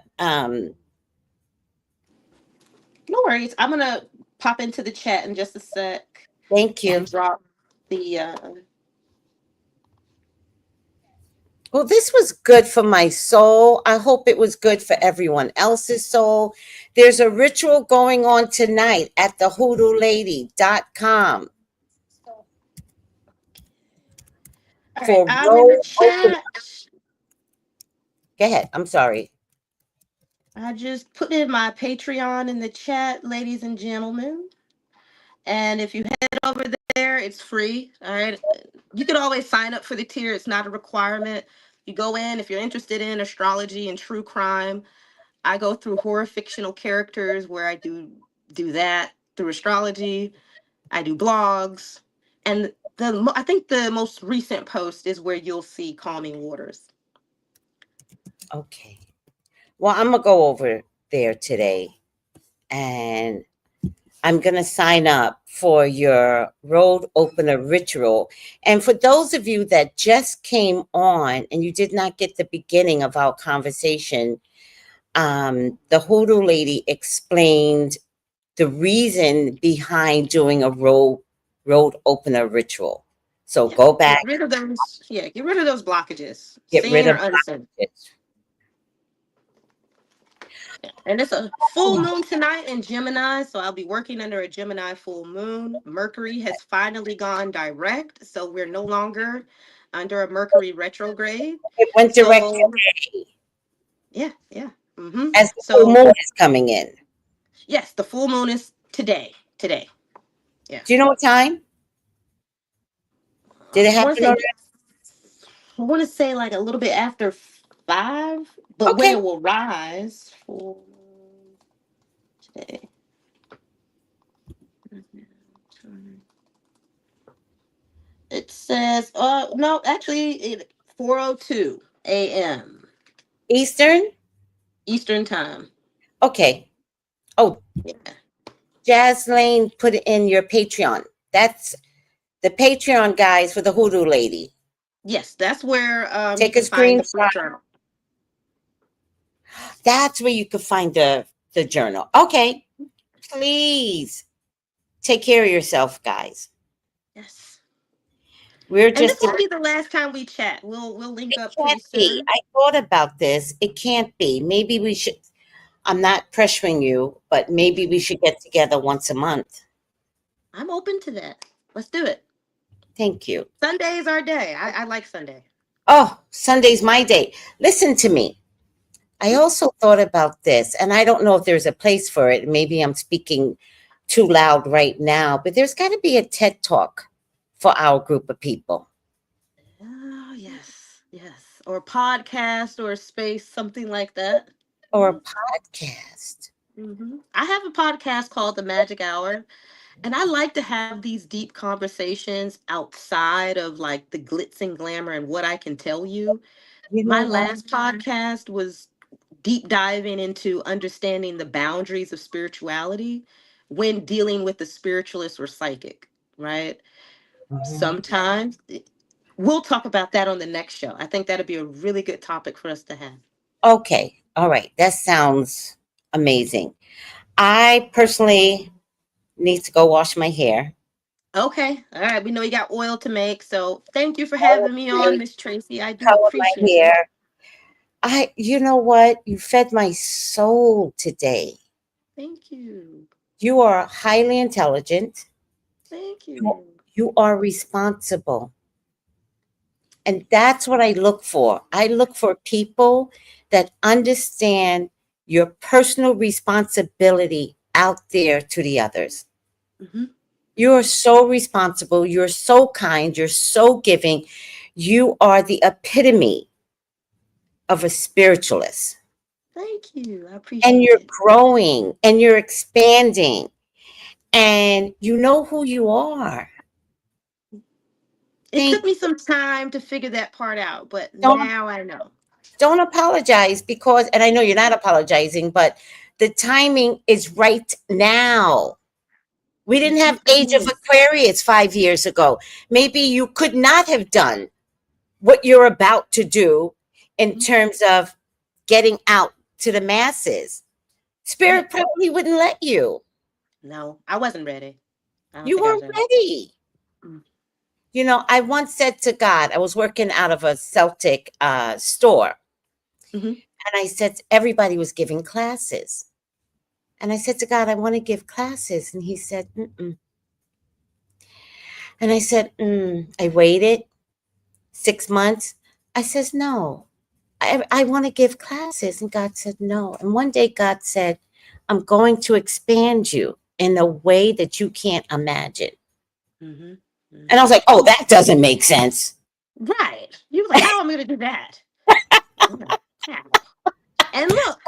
Speaker 3: no worries. I'm gonna pop into the chat in just a sec
Speaker 2: Thank
Speaker 3: and
Speaker 2: you.
Speaker 3: drop the
Speaker 2: Well, this was good for my soul. I hope it was good for everyone else's soul. There's a ritual going on tonight at the HoodooLady.com
Speaker 3: all right,
Speaker 2: for
Speaker 3: I'm in the
Speaker 2: road open.
Speaker 3: chat.
Speaker 2: Go ahead. I'm sorry.
Speaker 3: I just put in my Patreon in the chat, ladies and gentlemen. And if you head over there, it's free. All right. You can always sign up for the tier, it's not a requirement. You go in if you're interested in astrology and true crime. I go through horror fictional characters where I do that through astrology. I do blogs. And I think the most recent post is where you'll see Calming Waters.
Speaker 2: Okay. Well, I'm gonna go over there today, and I'm going to sign up for your road opener ritual. And for those of you that just came on and you did not get the beginning of our conversation, the Hoodoo Lady explained the reason behind doing a road opener ritual. So
Speaker 3: Yeah.
Speaker 2: go back,
Speaker 3: Get rid of those blockages,
Speaker 2: get rid
Speaker 3: seen or
Speaker 2: of
Speaker 3: unseen.
Speaker 2: blockages.
Speaker 3: And it's a full moon tonight in Gemini, so I'll be working under a Gemini full moon. Mercury has finally gone direct, so we're no longer under a Mercury retrograde.
Speaker 2: It went direct
Speaker 3: So
Speaker 2: today
Speaker 3: yeah, yeah.
Speaker 2: as the full
Speaker 3: So
Speaker 2: moon is coming in.
Speaker 3: yes, the full moon is today. Today. Yeah.
Speaker 2: Do you know what time? Did it
Speaker 3: I want to
Speaker 2: happen
Speaker 3: say
Speaker 2: already?
Speaker 3: like a little bit after 5, but when
Speaker 2: Okay.
Speaker 3: it will rise. Full moon. Okay. It says, no, actually, 4:02 a.m.
Speaker 2: Eastern?
Speaker 3: Eastern time.
Speaker 2: Okay. Oh,
Speaker 3: Yeah.
Speaker 2: Jazz Lane put in your Patreon. That's the Patreon, guys, for the Hoodoo Lady.
Speaker 3: Yes, that's where you
Speaker 2: Take a
Speaker 3: can find the
Speaker 2: screenshot.
Speaker 3: free journal.
Speaker 2: That's where you can find the journal. Okay. Please take care of yourself, guys.
Speaker 3: Yes.
Speaker 2: We're
Speaker 3: And this
Speaker 2: just,
Speaker 3: won't be the last time we chat. We'll link
Speaker 2: it
Speaker 3: up pretty
Speaker 2: can't be.
Speaker 3: soon.
Speaker 2: I thought about this. It can't be. Maybe we should, I'm not pressuring you, but maybe we should get together once a month.
Speaker 3: I'm open to that. Let's do it.
Speaker 2: Thank you.
Speaker 3: Sunday is our day. I like Sunday.
Speaker 2: Oh, Sunday's my day. Listen to me. I also thought about this, and I don't know if there's a place for it. Maybe I'm speaking too loud right now, but there's got to be a TED Talk for our group of people,
Speaker 3: Oh, yes. Yes. Or podcast or space, something like that.
Speaker 2: or a podcast.
Speaker 3: I have a podcast called The Magic Hour, and I like to have these deep conversations outside of like the glitz and glamour and what I can tell you.
Speaker 2: You know
Speaker 3: My
Speaker 2: what?
Speaker 3: last podcast was deep diving into understanding the boundaries of spirituality when dealing with the spiritualist or psychic, right?
Speaker 2: Mhm.
Speaker 3: Sometimes we'll talk about that on the next show. I think that'd be a really good topic for us to have.
Speaker 2: Okay. All right. That sounds amazing. I personally need to go wash my hair.
Speaker 3: Okay. All right. We know you got oil to make. So thank you for
Speaker 2: Color
Speaker 3: having me on,
Speaker 2: my,
Speaker 3: Miss Tracy. I do
Speaker 2: color my
Speaker 3: appreciate it.
Speaker 2: hair. You know what? You fed my soul today.
Speaker 3: Thank you.
Speaker 2: You are highly intelligent.
Speaker 3: Thank
Speaker 2: You,
Speaker 3: you.
Speaker 2: you are responsible. And that's what I look for. I look for people that understand your personal responsibility out there to the others.
Speaker 3: Hmm.
Speaker 2: You're so responsible. You're so kind. You're so giving. You are the epitome of a spiritualist.
Speaker 3: Thank you. I
Speaker 2: And
Speaker 3: appreciate
Speaker 2: you're
Speaker 3: it.
Speaker 2: growing and you're expanding and you know who you are.
Speaker 3: It
Speaker 2: Thank
Speaker 3: took me some time to figure that part out, but
Speaker 2: don't
Speaker 3: now I know.
Speaker 2: don't apologize because, and I know you're not apologizing, but the timing is right now. We didn't have Age of
Speaker 3: Yes.
Speaker 2: Aquarius 5 years ago. Maybe you could not have done what you're about to do in terms of getting out to the masses.
Speaker 3: Right.
Speaker 2: Spirit probably wouldn't let you.
Speaker 3: No, I wasn't ready. I don't
Speaker 2: You
Speaker 3: think I was
Speaker 2: weren't
Speaker 3: ready.
Speaker 2: ready.
Speaker 3: Mm.
Speaker 2: You know, I once said to God, I was working out of a Celtic store,
Speaker 3: Hmm.
Speaker 2: and I said, everybody was giving classes. And I said to God, I want to give classes. And he said, mm-mm. And I said, I waited 6 months. I says, no, I want to give classes. And God said, no. And one day God said, I'm going to expand you in a way that you can't imagine.
Speaker 3: Hmm.
Speaker 2: And I was
Speaker 3: Hmm.
Speaker 2: like, oh, that doesn't make sense.
Speaker 3: Right. You was like, how am I going to do that? Yeah. How? And look,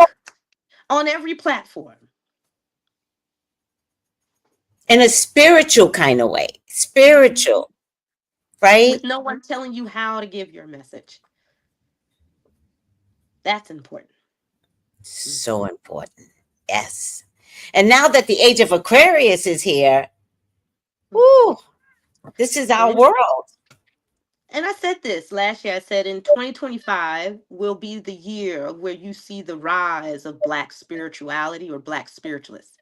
Speaker 3: on every platform.
Speaker 2: In a spiritual kind of way.
Speaker 3: Mhm.
Speaker 2: Spiritual, right?
Speaker 3: With no one telling you how to give your message. That's important.
Speaker 2: So important. Yes. And now that the age of Aquarius is here, whoo, this is
Speaker 3: And
Speaker 2: our
Speaker 3: it's
Speaker 2: world.
Speaker 3: and I said this last year. I said in 2025 will be the year where you see the rise of Black spirituality or Black spiritualists.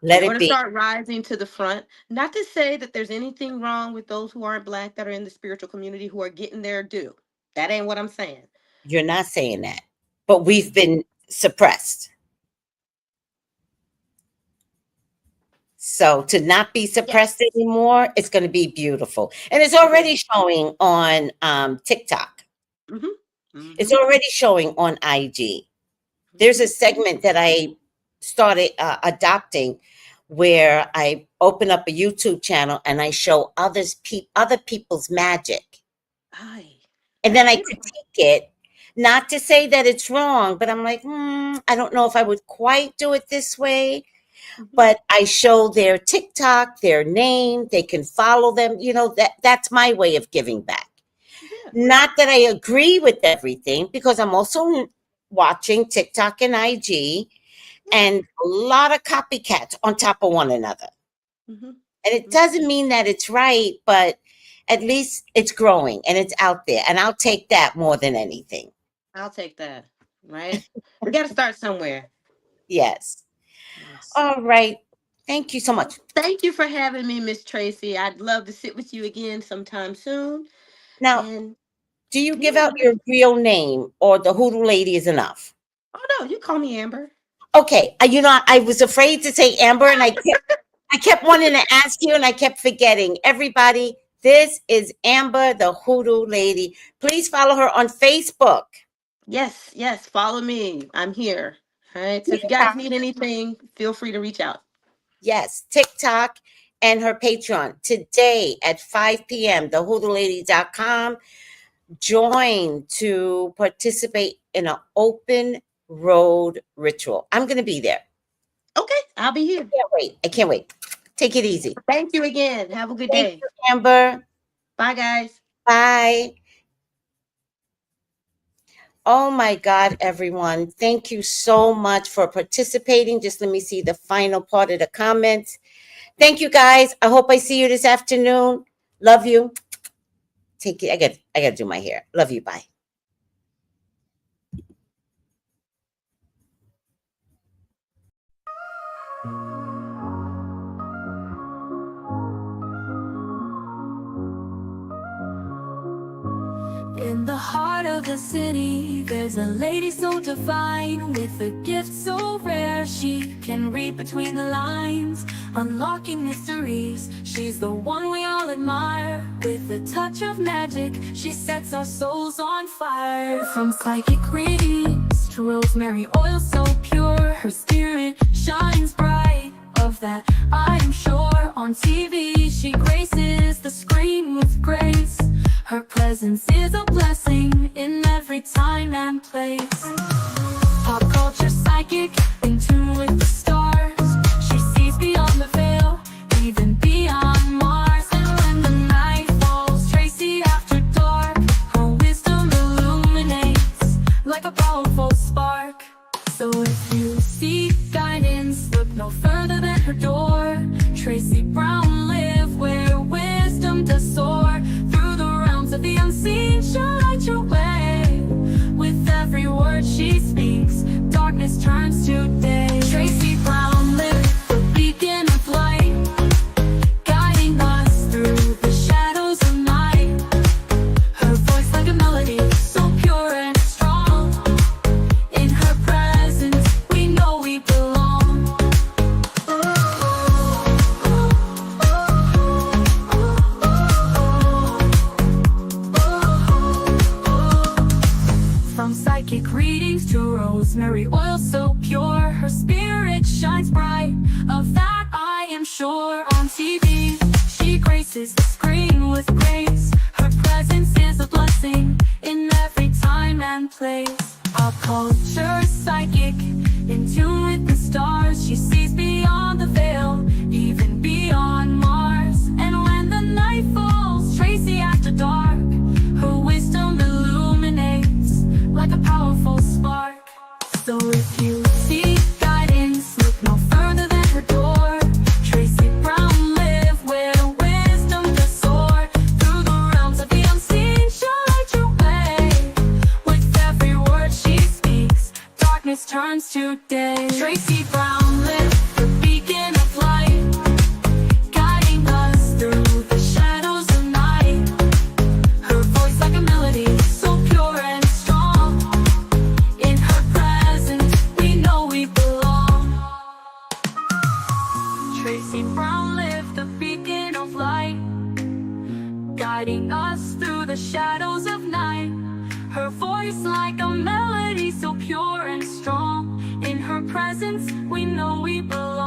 Speaker 2: Let
Speaker 3: They're
Speaker 2: it
Speaker 3: going to
Speaker 2: be.
Speaker 3: start rising to the front. Not to say that there's anything wrong with those who aren't Black that are in the spiritual community who are getting their due. That ain't what I'm saying.
Speaker 2: You're not saying that. But we've been suppressed. So to not be suppressed
Speaker 3: Yes.
Speaker 2: anymore, it's going to be beautiful. And it's
Speaker 3: It is.
Speaker 2: already showing on TikTok.
Speaker 3: Mm-hmm.
Speaker 2: It's
Speaker 3: Mm-hmm.
Speaker 2: already showing on IG. There's a segment that I started adopting where I open up a YouTube channel and I show other people's magic.
Speaker 3: Aye.
Speaker 2: And then
Speaker 3: That's
Speaker 2: I
Speaker 3: beautiful.
Speaker 2: critique it Not to say that it's wrong, but I'm like, I don't know if I would quite do it this way. But I show their TikTok, their name, they can follow them. That's my way of giving back.
Speaker 3: Yeah.
Speaker 2: Not that I agree with everything, because I'm also watching TikTok and IG, and a lot of copycats on top of one another.
Speaker 3: Mm-hmm.
Speaker 2: And it doesn't mean that it's right, but at least it's growing and it's out there. And I'll take that more than anything.
Speaker 3: I'll take that. Right? We got to start somewhere.
Speaker 2: Yes.
Speaker 3: Yes.
Speaker 2: All right. Thank you so much.
Speaker 3: Thank you for having me, Miss Tracy. I'd love to sit with you again sometime soon.
Speaker 2: Now,
Speaker 3: And
Speaker 2: do you give
Speaker 3: yeah.
Speaker 2: out your real name, or the Hoodoo Lady is enough?
Speaker 3: Oh no, you call me Amber.
Speaker 2: Okay. I was afraid to say Amber, and I kept wanting to ask you, and I kept forgetting. Everybody, this is Amber, the Hoodoo Lady. Please follow her on Facebook.
Speaker 3: Yes, yes, follow me. I'm here. All right. So if you guys need anything, feel free to reach out.
Speaker 2: Yes, TikTok and her Patreon today at 5 p.m. TheHoodooLady.com. Join to participate in an open road ritual. I'm going to be there.
Speaker 3: Okay, I'll be here.
Speaker 2: I can't wait. Take it easy.
Speaker 3: Thank you again. Have a good
Speaker 2: Thank
Speaker 3: day.
Speaker 2: you, Amber.
Speaker 3: Bye, guys.
Speaker 2: Bye. Oh my God, everyone. Thank you so much for participating. Just let me see the final part of the comments. Thank you, guys. I hope I see you this afternoon. Love you. Take it. I got to do my hair. Love you. Bye.
Speaker 1: In the heart of the city, there's a lady so divine, with a gift so rare she can read between the lines, unlocking mysteries. She's the one we all admire. With a touch of magic, she sets our souls on fire. From psychic readings to rosemary oil so pure, her spirit shines bright. Of that I'm sure. On TV she graces the screen with grace. Her presence is a blessing in every time and place. Pop culture psychic, in tune with the stars. She sees beyond the veil, even beyond Mars. And when the night falls, Tracy after dark, her wisdom illuminates like a powerful spark. So if you seek guidance, look no further than her door. Tracy Brown live where wisdom does soar. Through the realms of the unseen, she'll light your way. With every word she speaks, darkness turns to day. Tracy Brown live, the beacon of light, guiding us through the shadows of night. Her voice like a melody, so pure and strong. In her presence, we know we belong. From psychic readings to rosemary oil so pure, her spirit shines bright. Of that I am sure. On TV, she graces the screen with grace. Her presence is a blessing in every time and place. Pop culture psychic, in tune with the stars. She sees beyond the veil, even beyond Mars. And when the night falls, Tracy after dark, her wisdom illuminates like a powerful spark. So if you seek guidance, look no further than her door. Tracy Brown live where wisdom does soar. Through the realms of the unseen, she'll light your way. With every word she speaks, darkness turns to day. Tracy Brown live, the beacon of light, guiding us through the shadows of night. Her voice like a melody, so pure and strong. In her presence, we know we belong. Tracy Brown live, the beacon of light, guiding us through the shadows of night. Her voice like a melody, so pure and strong. In her presence, we know we belong.